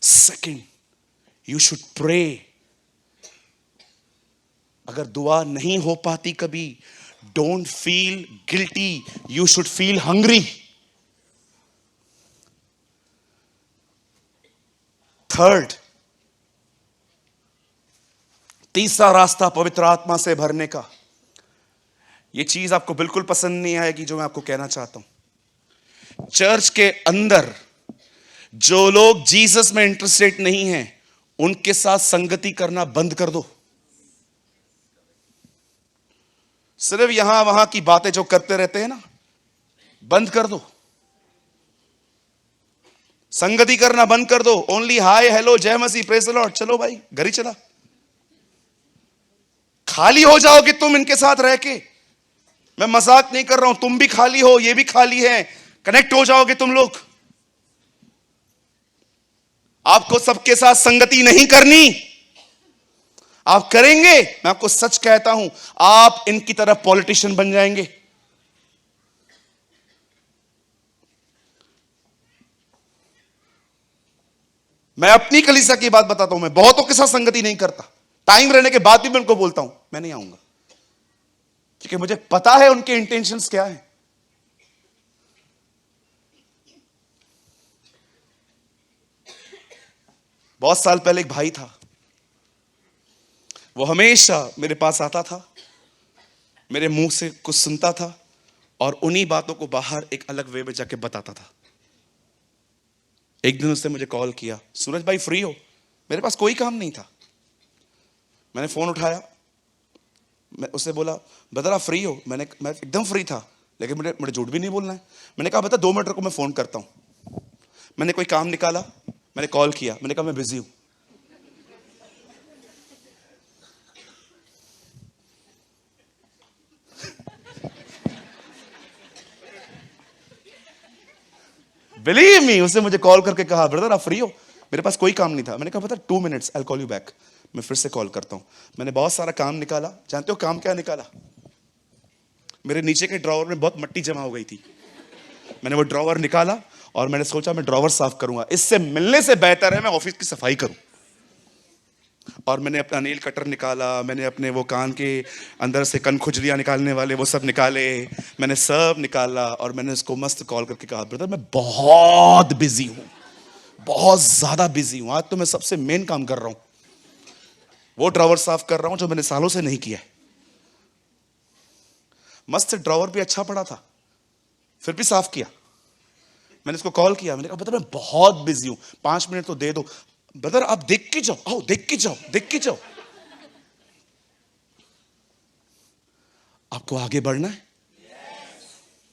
Second, you should pray. अगर दुआ नहीं हो पाती कभी, don't feel guilty, you should feel hungry. Third, तीसरा रास्ता पवित्र आत्मा से भरने का, यह चीज आपको बिल्कुल पसंद नहीं आएगी जो मैं आपको कहना चाहता हूं। चर्च के अंदर जो लोग जीसस में इंटरेस्टेड नहीं हैं, उनके साथ संगति करना बंद कर दो। सिर्फ यहां वहां की बातें जो करते रहते हैं ना, बंद कर दो। संगति करना बंद कर दो। ओनली हाय हेलो जय मसीह प्रेज द लॉर्ड, चलो भाई घर ही चला। खाली हो जाओगे तुम इनके साथ रह के। मैं मजाक नहीं कर रहा हूं, तुम भी खाली हो, ये भी खाली है, कनेक्ट हो जाओगे तुम लोग। आपको सबके साथ संगति नहीं करनी। आप करेंगे, मैं आपको सच कहता हूं, आप इनकी तरह पॉलिटिशियन बन जाएंगे। मैं अपनी कलीसिया की बात बताता हूं, मैं बहुतों के साथ संगति नहीं करता, टाइम रहने के बाद भी मैं उनको बोलता हूं मैं नहीं आऊंगा, क्योंकि मुझे पता है उनके इंटेंशंस क्या है। बहुत साल पहले एक भाई था, वो हमेशा मेरे पास आता था, मेरे मुंह से कुछ सुनता था और उन्हीं बातों को बाहर एक अलग वे में जाके बताता था। एक दिन उसने मुझे कॉल किया, सूरज भाई फ्री हो? मेरे पास कोई काम नहीं था। मैंने फोन उठाया, मैं उससे बोला ब्रदर आप फ्री हो? मैं एकदम फ्री था, लेकिन मुझे झूठ भी नहीं बोलना है। मैंने कहा बता 2 मिनट रुको, मैं फोन करता हूं। मैंने कोई काम निकाला, मैंने कॉल किया, मैंने कहा मैं बिजी हूं। बिलीव मी, उसने मुझे कॉल करके कहा ब्रदर आप फ्री हो? मेरे पास कोई काम नहीं था। मैंने कहा पता 2 minutes, I call you back. मैं फिर से कॉल करता हूं। मैंने बहुत सारा काम निकाला। जानते हो काम क्या निकाला? मेरे नीचे के ड्रॉवर में बहुत मिट्टी जमा हो गई थी। मैंने वो ड्रॉवर निकाला और मैंने सोचा मैं ड्रॉवर साफ करूंगा, इससे मिलने से बेहतर है मैं ऑफिस की सफाई करूं। और मैंने अपना नेल कटर निकाला, मैंने अपने वो कान के अंदर से कन खुजलियां निकालने वाले वो सब निकाले, मैंने सब निकाला और मैंने उसको मस्त कॉल करके कहा ब्रदर मैं बहुत बिजी हूं, बहुत ज्यादा बिजी हूं, आज तो मैं सबसे मेन काम कर रहा हूं, वो ड्रॉवर साफ कर रहा हूं जो मैंने सालों से नहीं किया है। मस्त ड्रॉवर भी अच्छा पड़ा था, फिर भी साफ किया। मैंने उसको कॉल किया, मैंने कहा ब्रदर मैं बहुत बिजी हूं, 5 मिनट तो दे दो। ब्रदर आप देख के जाओ, आओ देख के जाओ, देख के जाओ। आपको आगे बढ़ना है,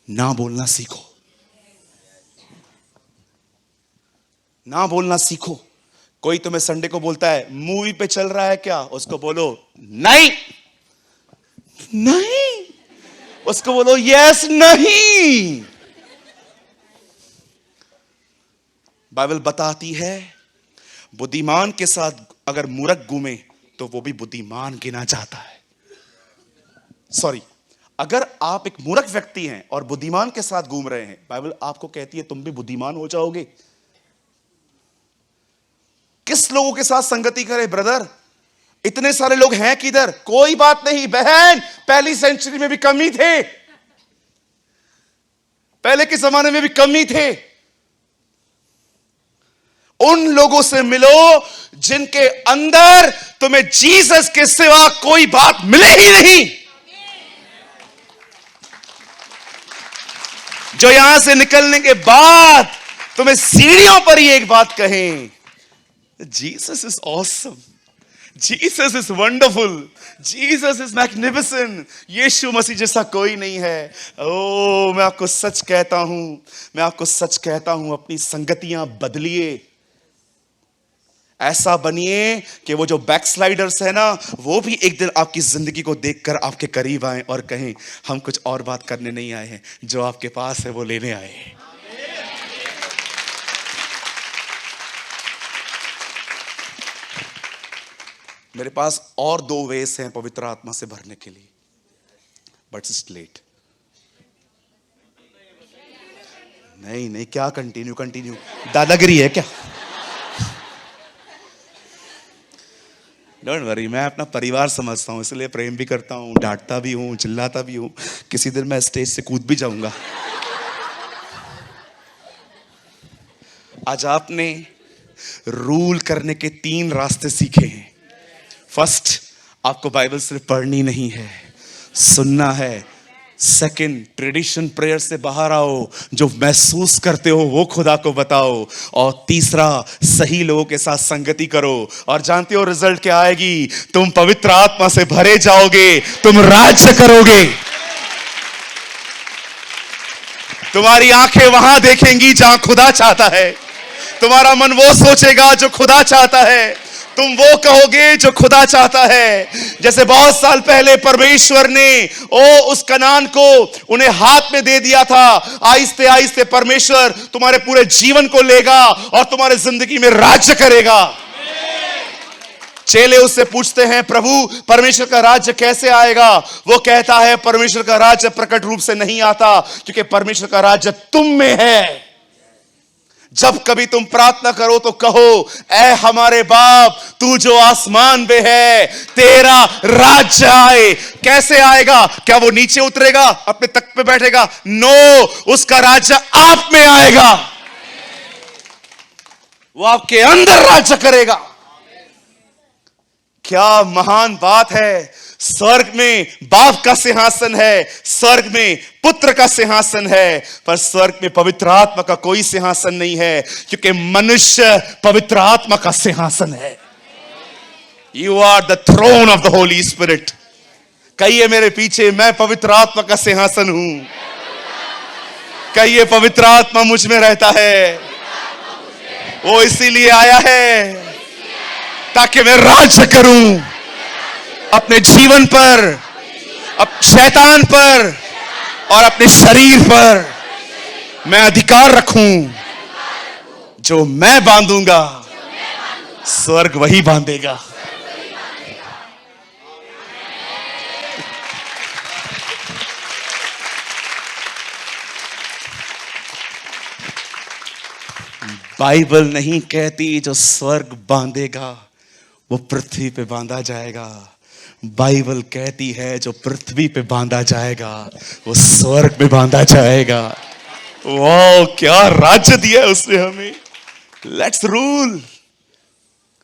ना बोलना सीखो, ना बोलना सीखो। कोई तुम्हें संडे को बोलता है मूवी पे चल रहा है क्या, उसको बोलो नहीं नहीं, उसको बोलो यस नहीं। बाइबल बताती है बुद्धिमान के साथ अगर मूर्ख घूमे तो वो भी बुद्धिमान गिना जाता है। सॉरी, अगर आप एक मूर्ख व्यक्ति हैं और बुद्धिमान के साथ घूम रहे हैं, बाइबल आपको कहती है तुम भी बुद्धिमान हो जाओगे। किस लोगों के साथ संगति करें ब्रदर? इतने सारे लोग हैं किधर? कोई बात नहीं बहन, पहली सेंचुरी में भी कम ही थे, पहले के जमाने में भी कम ही थे। उन लोगों से मिलो जिनके अंदर तुम्हें जीसस के सिवा कोई बात मिले ही नहीं, जो यहां से निकलने के बाद तुम्हें सीढ़ियों पर ही एक बात कहें, Jesus is awesome, Jesus is wonderful, Jesus is magnificent, यीशु मसीह जैसा कोई नहीं है। ओ मैं आपको सच कहता हूं, मैं आपको सच कहता हूं, अपनी संगतियां बदलिए, ऐसा बनिए कि वो जो बैकस्लाइडर्स है ना, वो भी एक दिन आपकी जिंदगी को देखकर आपके करीब आए और कहें हम कुछ और बात करने नहीं आए हैं, जो आपके पास है वो लेने आए हैं। मेरे पास और 2 वेस हैं पवित्र आत्मा से भरने के लिए, बट इट्स लेट। नहीं, क्या कंटिन्यू दादागिरी है क्या? डोंट वरी, मैं अपना परिवार समझता हूं, इसलिए प्रेम भी करता हूं, डांटता भी हूं, चिल्लाता भी हूं, किसी दिन मैं स्टेज से कूद भी जाऊंगा। आज आपने रूल करने के 3 रास्ते सीखे हैं। फर्स्ट, आपको बाइबल सिर्फ पढ़नी नहीं है, सुनना है। सेकंड, ट्रेडिशन प्रेयर से बाहर आओ, जो महसूस करते हो वो खुदा को बताओ। और तीसरा, सही लोगों के साथ संगति करो, और जानते हो रिजल्ट क्या आएगी? तुम पवित्र आत्मा से भरे जाओगे, तुम राज्य करोगे। तुम्हारी आंखें वहां देखेंगी जहां खुदा चाहता है, तुम्हारा मन वो सोचेगा जो खुदा चाहता है, तुम वो कहोगे जो खुदा चाहता है। जैसे बहुत साल पहले परमेश्वर ने उस कनान को उन्हें हाथ में दे दिया था, आहिस्ते आहिस्ते परमेश्वर तुम्हारे पूरे जीवन को लेगा और तुम्हारे जिंदगी में राज्य करेगा। चेले उससे पूछते हैं प्रभु परमेश्वर का राज्य कैसे आएगा? वो कहता है परमेश्वर का राज्य प्रकट रूप से नहीं आता, क्योंकि परमेश्वर का राज्य तुम में है। जब कभी तुम प्रार्थना करो तो कहो, ऐ हमारे बाप तू जो आसमान में है, तेरा राज्य आए। कैसे आएगा? क्या वो नीचे उतरेगा, अपने तख्त पे बैठेगा? नो, उसका राज्य आप में आएगा, वो आपके अंदर राज्य करेगा। क्या महान बात है। स्वर्ग में बाप का सिंहासन है, स्वर्ग में पुत्र का सिंहासन है, पर स्वर्ग में पवित्र आत्मा का कोई सिंहासन नहीं है, क्योंकि मनुष्य पवित्र आत्मा का सिंहासन है। You are the throne of the holy spirit. कहिए मेरे पीछे, मैं पवित्र आत्मा का सिंहासन हूं। कहिए, पवित्र आत्मा मुझ में रहता है, वो इसीलिए आया है ताकि मैं राज्य करूं अपने जीवन पर, शैतान पर और अपने शरीर पर। मैं अधिकार रखूं, जो मैं बांधूंगा स्वर्ग वही बांधेगा। बाइबल नहीं कहती जो स्वर्ग बांधेगा वो पृथ्वी पे बांधा जाएगा। बाइबल कहती है जो पृथ्वी पे बांधा जाएगा वो स्वर्ग में बांधा जाएगा। वाह, क्या राज्य दिया है उसने हमें। Let's rule.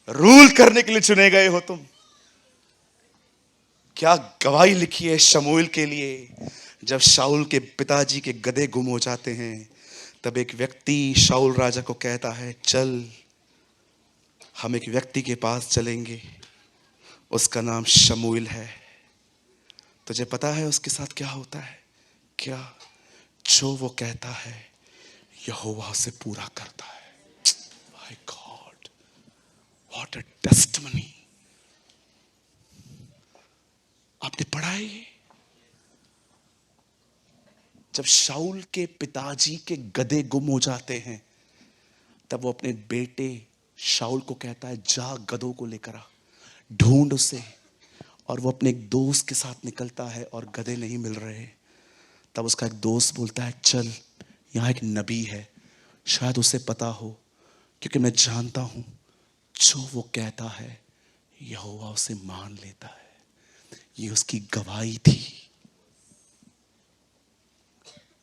रूल करने के लिए चुने गए हो तुम। क्या गवाही लिखी है शमूएल के लिए। जब शाऊल के पिताजी के गधे गुम हो जाते हैं, तब एक व्यक्ति शाऊल राजा को कहता है, चल हम एक व्यक्ति के पास चलेंगे, उसका नाम शमूएल है। तुझे पता है उसके साथ क्या होता है? क्या? जो वो कहता है यहोवा उसे पूरा करता है। My God, what a testimony. आपने पढ़ा है ये? जब शाऊल के पिताजी के गधे गुम हो जाते हैं, तब वो अपने बेटे शाऊल को कहता है, जा गधों को लेकर आ, ढूंढ उसे। और वो अपने एक दोस्त के साथ निकलता है और गधे नहीं मिल रहे। तब उसका एक दोस्त बोलता है, चल यहाँ एक नबी है, शायद उसे पता हो, क्योंकि मैं जानता हूं जो वो कहता है यहोवा उसे मान लेता है। ये उसकी गवाही थी।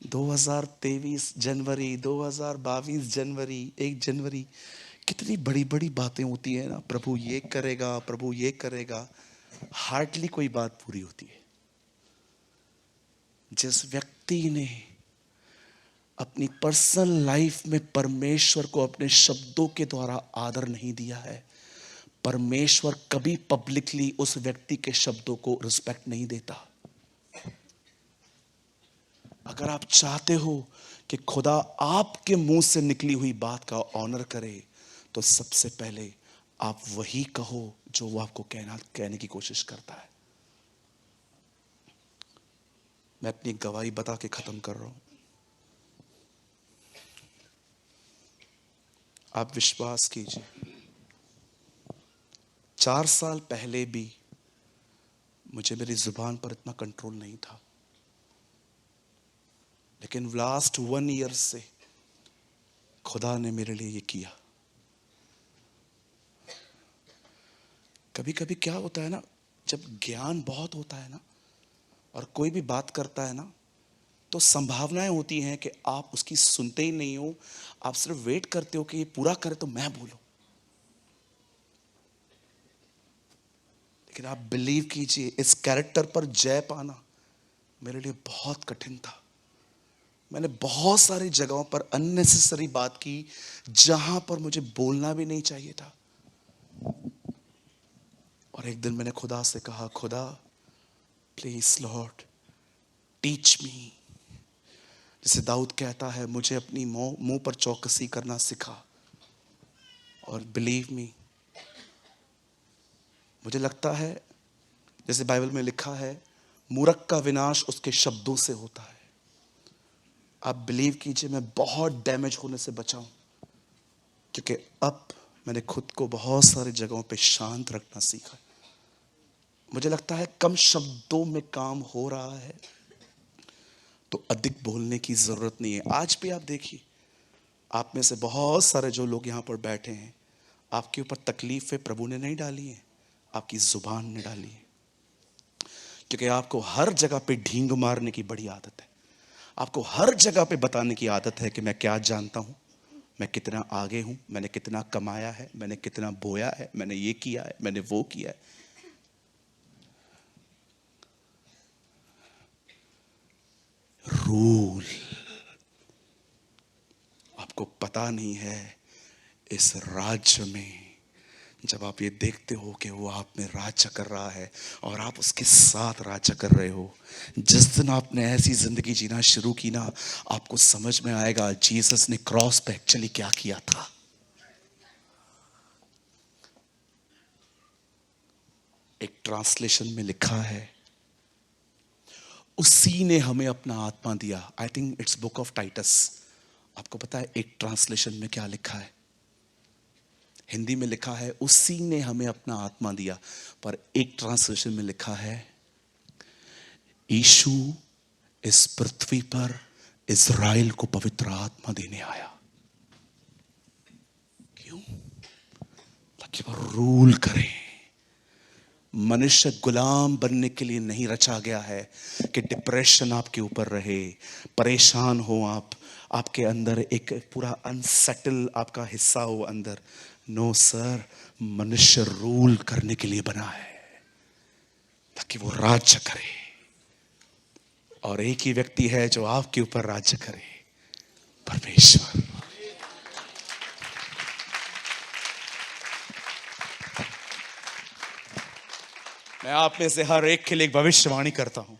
2023 जनवरी, 2022 जनवरी, 1 जनवरी, कितनी बड़ी बड़ी बातें होती है ना। प्रभु ये करेगा, प्रभु ये करेगा, हार्डली कोई बात पूरी होती है। जिस व्यक्ति ने अपनी पर्सनल लाइफ में परमेश्वर को अपने शब्दों के द्वारा आदर नहीं दिया है, परमेश्वर कभी पब्लिकली उस व्यक्ति के शब्दों को रिस्पेक्ट नहीं देता। अगर आप चाहते हो कि खुदा आपके मुंह से निकली हुई बात का ऑनर करे, तो सबसे पहले आप वही कहो जो वो आपको कहने की कोशिश करता है। मैं अपनी गवाही बता के खत्म कर रहा हूं। आप विश्वास कीजिए, 4 साल पहले भी मुझे मेरी जुबान पर इतना कंट्रोल नहीं था, लेकिन लास्ट 1 ईयर से खुदा ने मेरे लिए ये किया। कभी कभी क्या होता है ना, जब ज्ञान बहुत होता है ना और कोई भी बात करता है ना, तो संभावनाएं होती हैं कि आप उसकी सुनते ही नहीं हो, आप सिर्फ वेट करते हो कि ये पूरा करे तो मैं बोलूं। लेकिन आप बिलीव कीजिए, इस कैरेक्टर पर जय पाना मेरे लिए बहुत कठिन था। मैंने बहुत सारी जगहों पर अननेसेसरी बात की जहां पर मुझे बोलना भी नहीं चाहिए था। और एक दिन मैंने खुदा से कहा, खुदा प्लीज लॉर्ड टीच मी। जैसे दाऊद कहता है, मुझे अपनी मुंह पर चौकसी करना सिखा। और बिलीव मी, मुझे लगता है जैसे बाइबल में लिखा है, मूर्ख का विनाश उसके शब्दों से होता है। आप बिलीव कीजिए, मैं बहुत डैमेज होने से बचा हूं, क्योंकि अब मैंने खुद को बहुत सारी जगहों पे शांत रखना सीखा। मुझे लगता है कम शब्दों में काम हो रहा है तो अधिक बोलने की जरूरत नहीं है। आज भी आप देखिए, आप में से बहुत सारे जो लोग यहाँ पर बैठे हैं, आपके ऊपर तकलीफें प्रभु ने नहीं डाली है, आपकी जुबान ने डाली है। क्योंकि आपको हर जगह पे ढींग मारने की बड़ी आदत है, आपको हर जगह पे बताने की आदत है कि मैं क्या जानता हूं, मैं कितना आगे हूं, मैंने कितना कमाया है, मैंने कितना बोया है, मैंने ये किया है, मैंने वो किया है। रूल, आपको पता नहीं है इस राज्य में जब आप ये देखते हो कि वो आप में राज्य कर रहा है और आप उसके साथ राज्य कर रहे हो, जिस दिन आपने ऐसी जिंदगी जीना शुरू की ना, आपको समझ में आएगा जीसस ने क्रॉस पे एक्चुअली क्या किया था। एक ट्रांसलेशन में लिखा है, उसी ने हमें अपना आत्मा दिया। I think it's book of Titus. आपको पता है एक ट्रांसलेशन में क्या लिखा है? हिंदी में लिखा है उसी ने हमें अपना आत्मा दिया, पर एक ट्रांसलेशन में लिखा है यीशु इस पृथ्वी पर इज़राइल को पवित्र आत्मा देने आया। क्यों? ताकि वो रूल करे। मनुष्य गुलाम बनने के लिए नहीं रचा गया है कि डिप्रेशन आपके ऊपर रहे, परेशान हो आप, आपके अंदर एक पूरा अनसेटल आपका हिस्सा हो अंदर। नो सर, मनुष्य रूल करने के लिए बना है ताकि वो राज्य करे। और एक ही व्यक्ति है जो आपके ऊपर राज्य करे, परमेश्वर। मैं आप में से हर एक के लिए एक भविष्यवाणी करता हूं,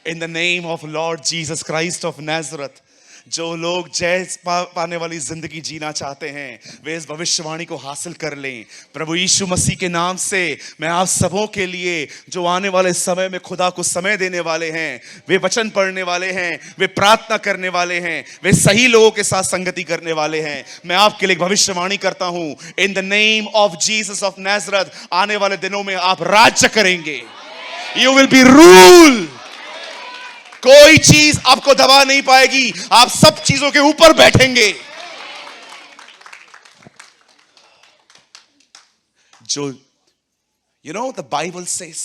in the name of Lord Jesus Christ of Nazareth. जो लोग जय पाने वाली जिंदगी जीना चाहते हैं, वे इस भविष्यवाणी को हासिल कर लें। प्रभु यीशु मसीह के नाम से मैं आप सबों के लिए, जो आने वाले समय में खुदा को समय देने वाले हैं, वे वचन पढ़ने वाले हैं, वे प्रार्थना करने वाले हैं, वे सही लोगों के साथ संगति करने वाले हैं, मैं आपके लिए भविष्यवाणी करता हूं, in the name of Jesus of Nazareth, आने वाले दिनों में आप राज्य करेंगे। You will be rule. कोई चीज आपको दबा नहीं पाएगी, आप सब चीजों के ऊपर बैठेंगे। जो द बाइबल सेस,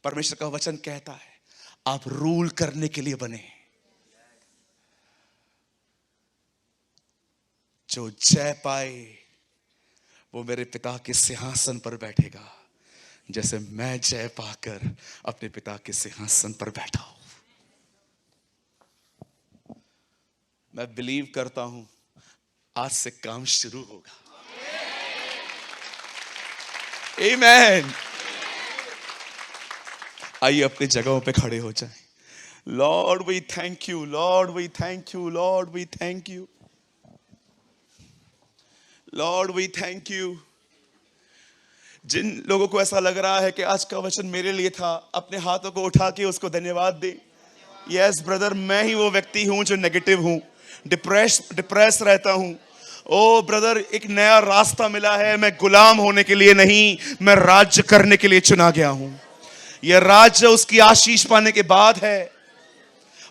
परमेश्वर का वचन कहता है आप रूल करने के लिए बने। जो जय पाए वो मेरे पिता के सिंहासन पर बैठेगा, जैसे मैं जय पाकर अपने पिता के सिंहासन पर बैठा हूं। मैं बिलीव करता हूं आज से काम शुरू होगा। आमीन। आइए अपनी जगहों पे खड़े हो जाएं। Lord we thank you, lord we thank you, lord we thank you, lord we thank you. जिन लोगों को ऐसा लग रहा है कि आज का वचन मेरे लिए था, अपने हाथों को उठा के उसको धन्यवाद दे। यस ब्रदर, मैं ही वो व्यक्ति हूं जो नेगेटिव हूं, डिप्रेस रहता हूं। ओ ब्रदर, एक नया रास्ता मिला है। मैं गुलाम होने के लिए नहीं, मैं राज्य करने के लिए चुना गया हूं। यह राज्य उसकी आशीष पाने के बाद है,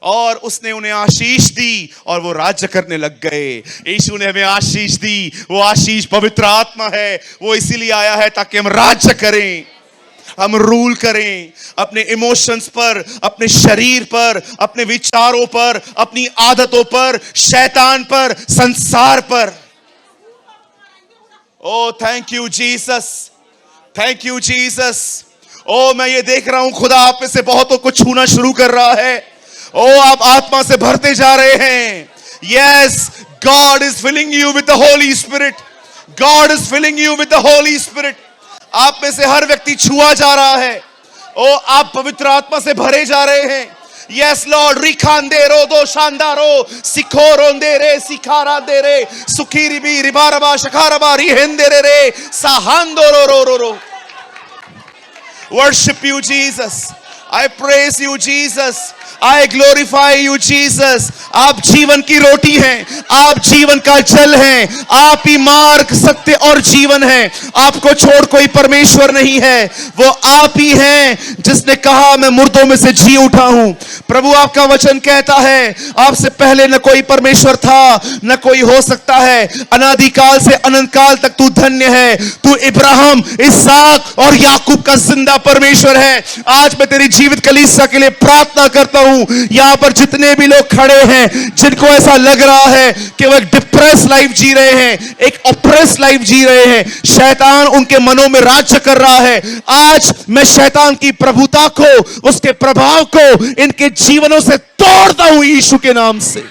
और उसने उन्हें आशीष दी और वो राज्य करने लग गए। यीशु ने हमें आशीष दी, वो आशीष पवित्र आत्मा है। वो इसीलिए आया है ताकि हम राज्य करें, हम रूल करें अपने इमोशंस पर, अपने शरीर पर, अपने विचारों पर, अपनी आदतों पर, शैतान पर, संसार पर। Oh thank you Jesus, thank you Jesus. ओ मैं ये देख रहा हूं खुदा आप में से बहुतों को छूना शुरू कर रहा है। ओ आप आत्मा से भरते जा रहे हैं। Yes, God is filling you with the holy spirit, God is filling you with the holy spirit. आप में से हर व्यक्ति छुआ जा रहा है। ओ आप पवित्र आत्मा से भरे जा रहे हैं। यस लॉर्ड, रिखांदे रो दो शानदारो सिखो रोंदे रे सिखारा दे रे सुखीरी बी रिबारबा शखारबा रिहेंदे रे साहांदो रो रो रो रो। Worship you Jesus, I praise you Jesus, I glorify you Jesus. आप जीवन की रोटी हैं, आप जीवन का जल हैं, आप ही मार्ग, सत्य और जीवन हैं। आपको छोड़ कोई परमेश्वर नहीं है, वो आप ही हैं जिसने कहा मैं मुर्दों में से जी उठा हूं। प्रभु आपका वचन कहता है आपसे पहले न कोई परमेश्वर था न कोई हो सकता है, अनादिकाल से अनंत काल तक तू धन्य है। तू इब्राहिम, इसहाक और याकूब का जिंदा परमेश्वर है। आज मैं तेरी जीवित कलीसिया के लिए प्रार्थना करता हूं, यहां पर जितने भी लोग खड़े हैं जिनको ऐसा लग रहा है कि वो एक डिप्रेस लाइफ जी रहे हैं, एक ऑप्रेस लाइफ जी रहे हैं, शैतान उनके मनों में राज्य कर रहा है, आज मैं शैतान की प्रभुता को, उसके प्रभाव को इनके जीवनों से तोड़ता हूं यीशु के नाम से।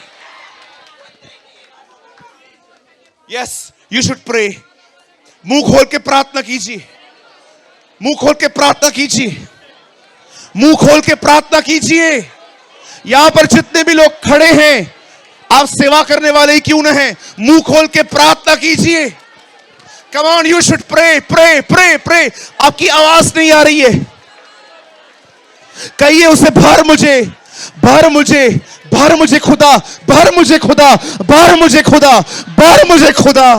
Yes, you should pray. मुंह खोल के प्रार्थना कीजिए, मुंह खोल के प्रार्थना कीजिए, मुंह खोल के प्रार्थना कीजिए। यहां पर जितने भी लोग खड़े हैं, आप सेवा करने वाले ही क्यों न हैं, मुंह खोल के प्रार्थना कीजिए। Come on, you should pray pray pray pray. आपकी आवाज नहीं आ रही है, कहिए उसे, भर मुझे, भर मुझे, भर मुझे खुदा, भर मुझे खुदा, भर मुझे खुदा, भर मुझे खुदा।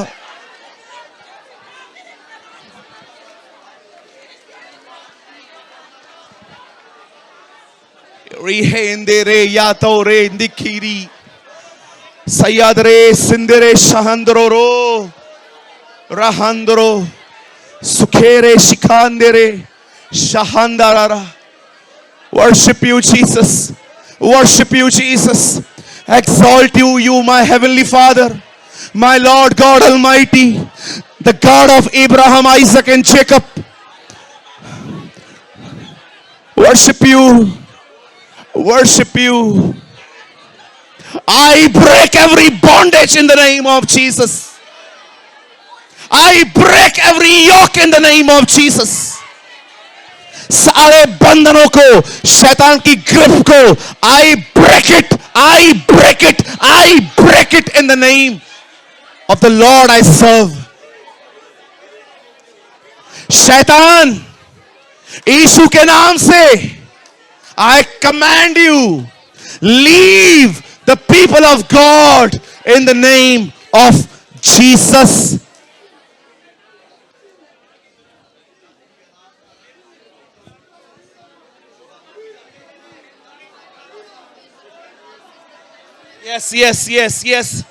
रिहेंदेरे यातो रे दिखीरी सयादरे सिंदरे शहंदरो रो रहंदरो सुखेरे शिखांदेरे शहंदारा। Worship you, Jesus. Worship you, Jesus. Exalt you, you my heavenly Father, my Lord God Almighty, the God of Abraham, Isaac and Jacob. Worship you. Worship you. I break every bondage in the name of Jesus. I break every yoke in the name of Jesus. सारे बंधनों को, शैतान की grip को, I break it, I break it, I break it in the name of the Lord I serve. शैतान, यीशु के नाम से I command you, leave the people of God in the name of Jesus. Yes, yes, yes, yes.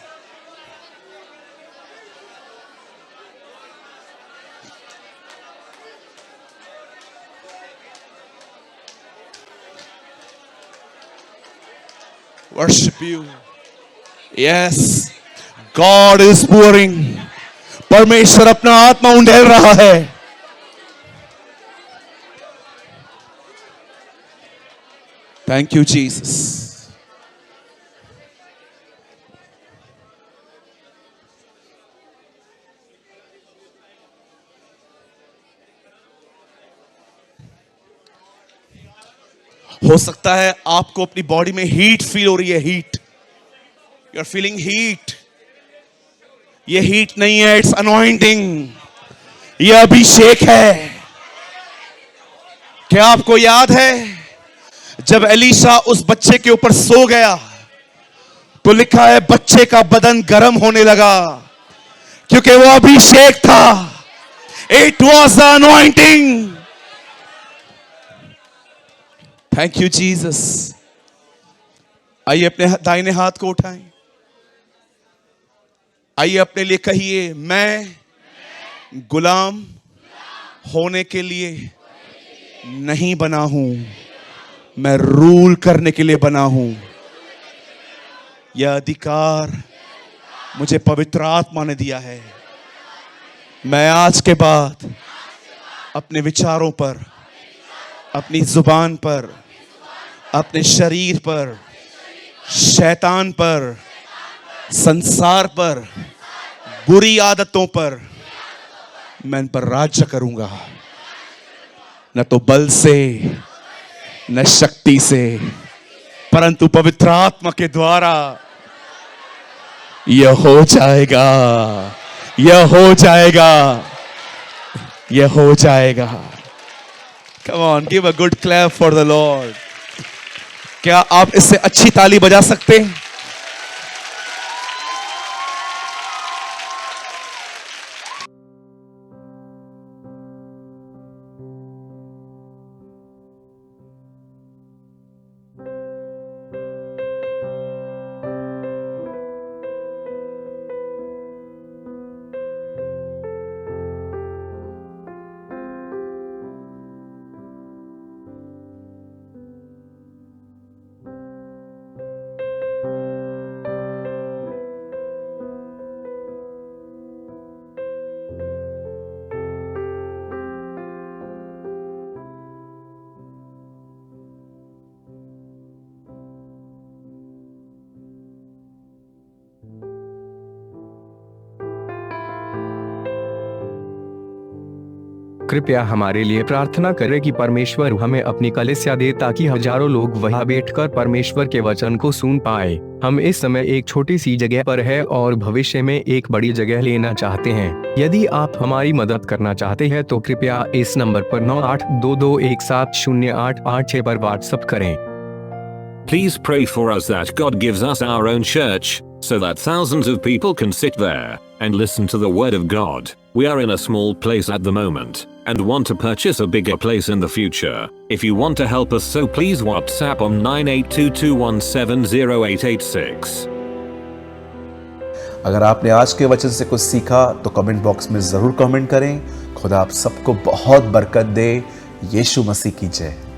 Worship you. Yes. God is pouring. परमेश्वर अपना आत्मा उंडेल रहा है। Thank you, Jesus. हो सकता है आपको अपनी बॉडी में हीट फील हो रही है, heat, you are feeling heat. ये हीट नहीं है, इट्स अनॉइंटिंग, ये अभिषेक है। क्या आपको याद है जब एलीशा उस बच्चे के ऊपर सो गया तो लिखा है बच्चे का बदन गर्म होने लगा, क्योंकि वो अभिषेक था। It was the anointing. Thank you Jesus. आइए अपने दाहिने हाथ को उठाएं, आइए अपने लिए कहिए, मैं गुलाम होने के लिए नहीं बना हूं, मैं रूल करने के लिए बना हूं। यह अधिकार मुझे पवित्र आत्मा ने दिया है। मैं आज के बाद अपने विचारों पर, अपनी जुबान पर, अपने शरीर पर, शैतान पर, संसार पर, बुरी आदतों पर, मैं इन पर राज्य करूंगा। न तो बल से, न शक्ति से, परंतु पवित्र आत्मा के द्वारा यह हो जाएगा, यह हो जाएगा, यह हो जाएगा। Come on, give a good clap for the Lord. क्या आप इससे अच्छी ताली बजा सकते हैं? कृपया हमारे लिए प्रार्थना करें कि परमेश्वर हमें अपनी कलीसिया दे ताकि हजारों लोग वहां बैठकर परमेश्वर के वचन को सुन पाए। हम इस समय एक छोटी सी जगह पर है और भविष्य में एक बड़ी जगह लेना चाहते हैं। यदि आप हमारी मदद करना चाहते हैं तो कृपया इस नंबर पर 9822170886 पर व्हाट्सएप करें। Please pray for us that God gives us our own church, so that thousands of people can sit there and listen to the word of God. We are in a small place at the moment and want to purchase a bigger place in the future. If you want to help us, so please WhatsApp on 9822170886. अगर आपने आज के वचन से कुछ सीखा तो comment box में जरूर कमेंट करें। खुदा आप सबको बहुत बरकत दे। यीशु मसीह की जय।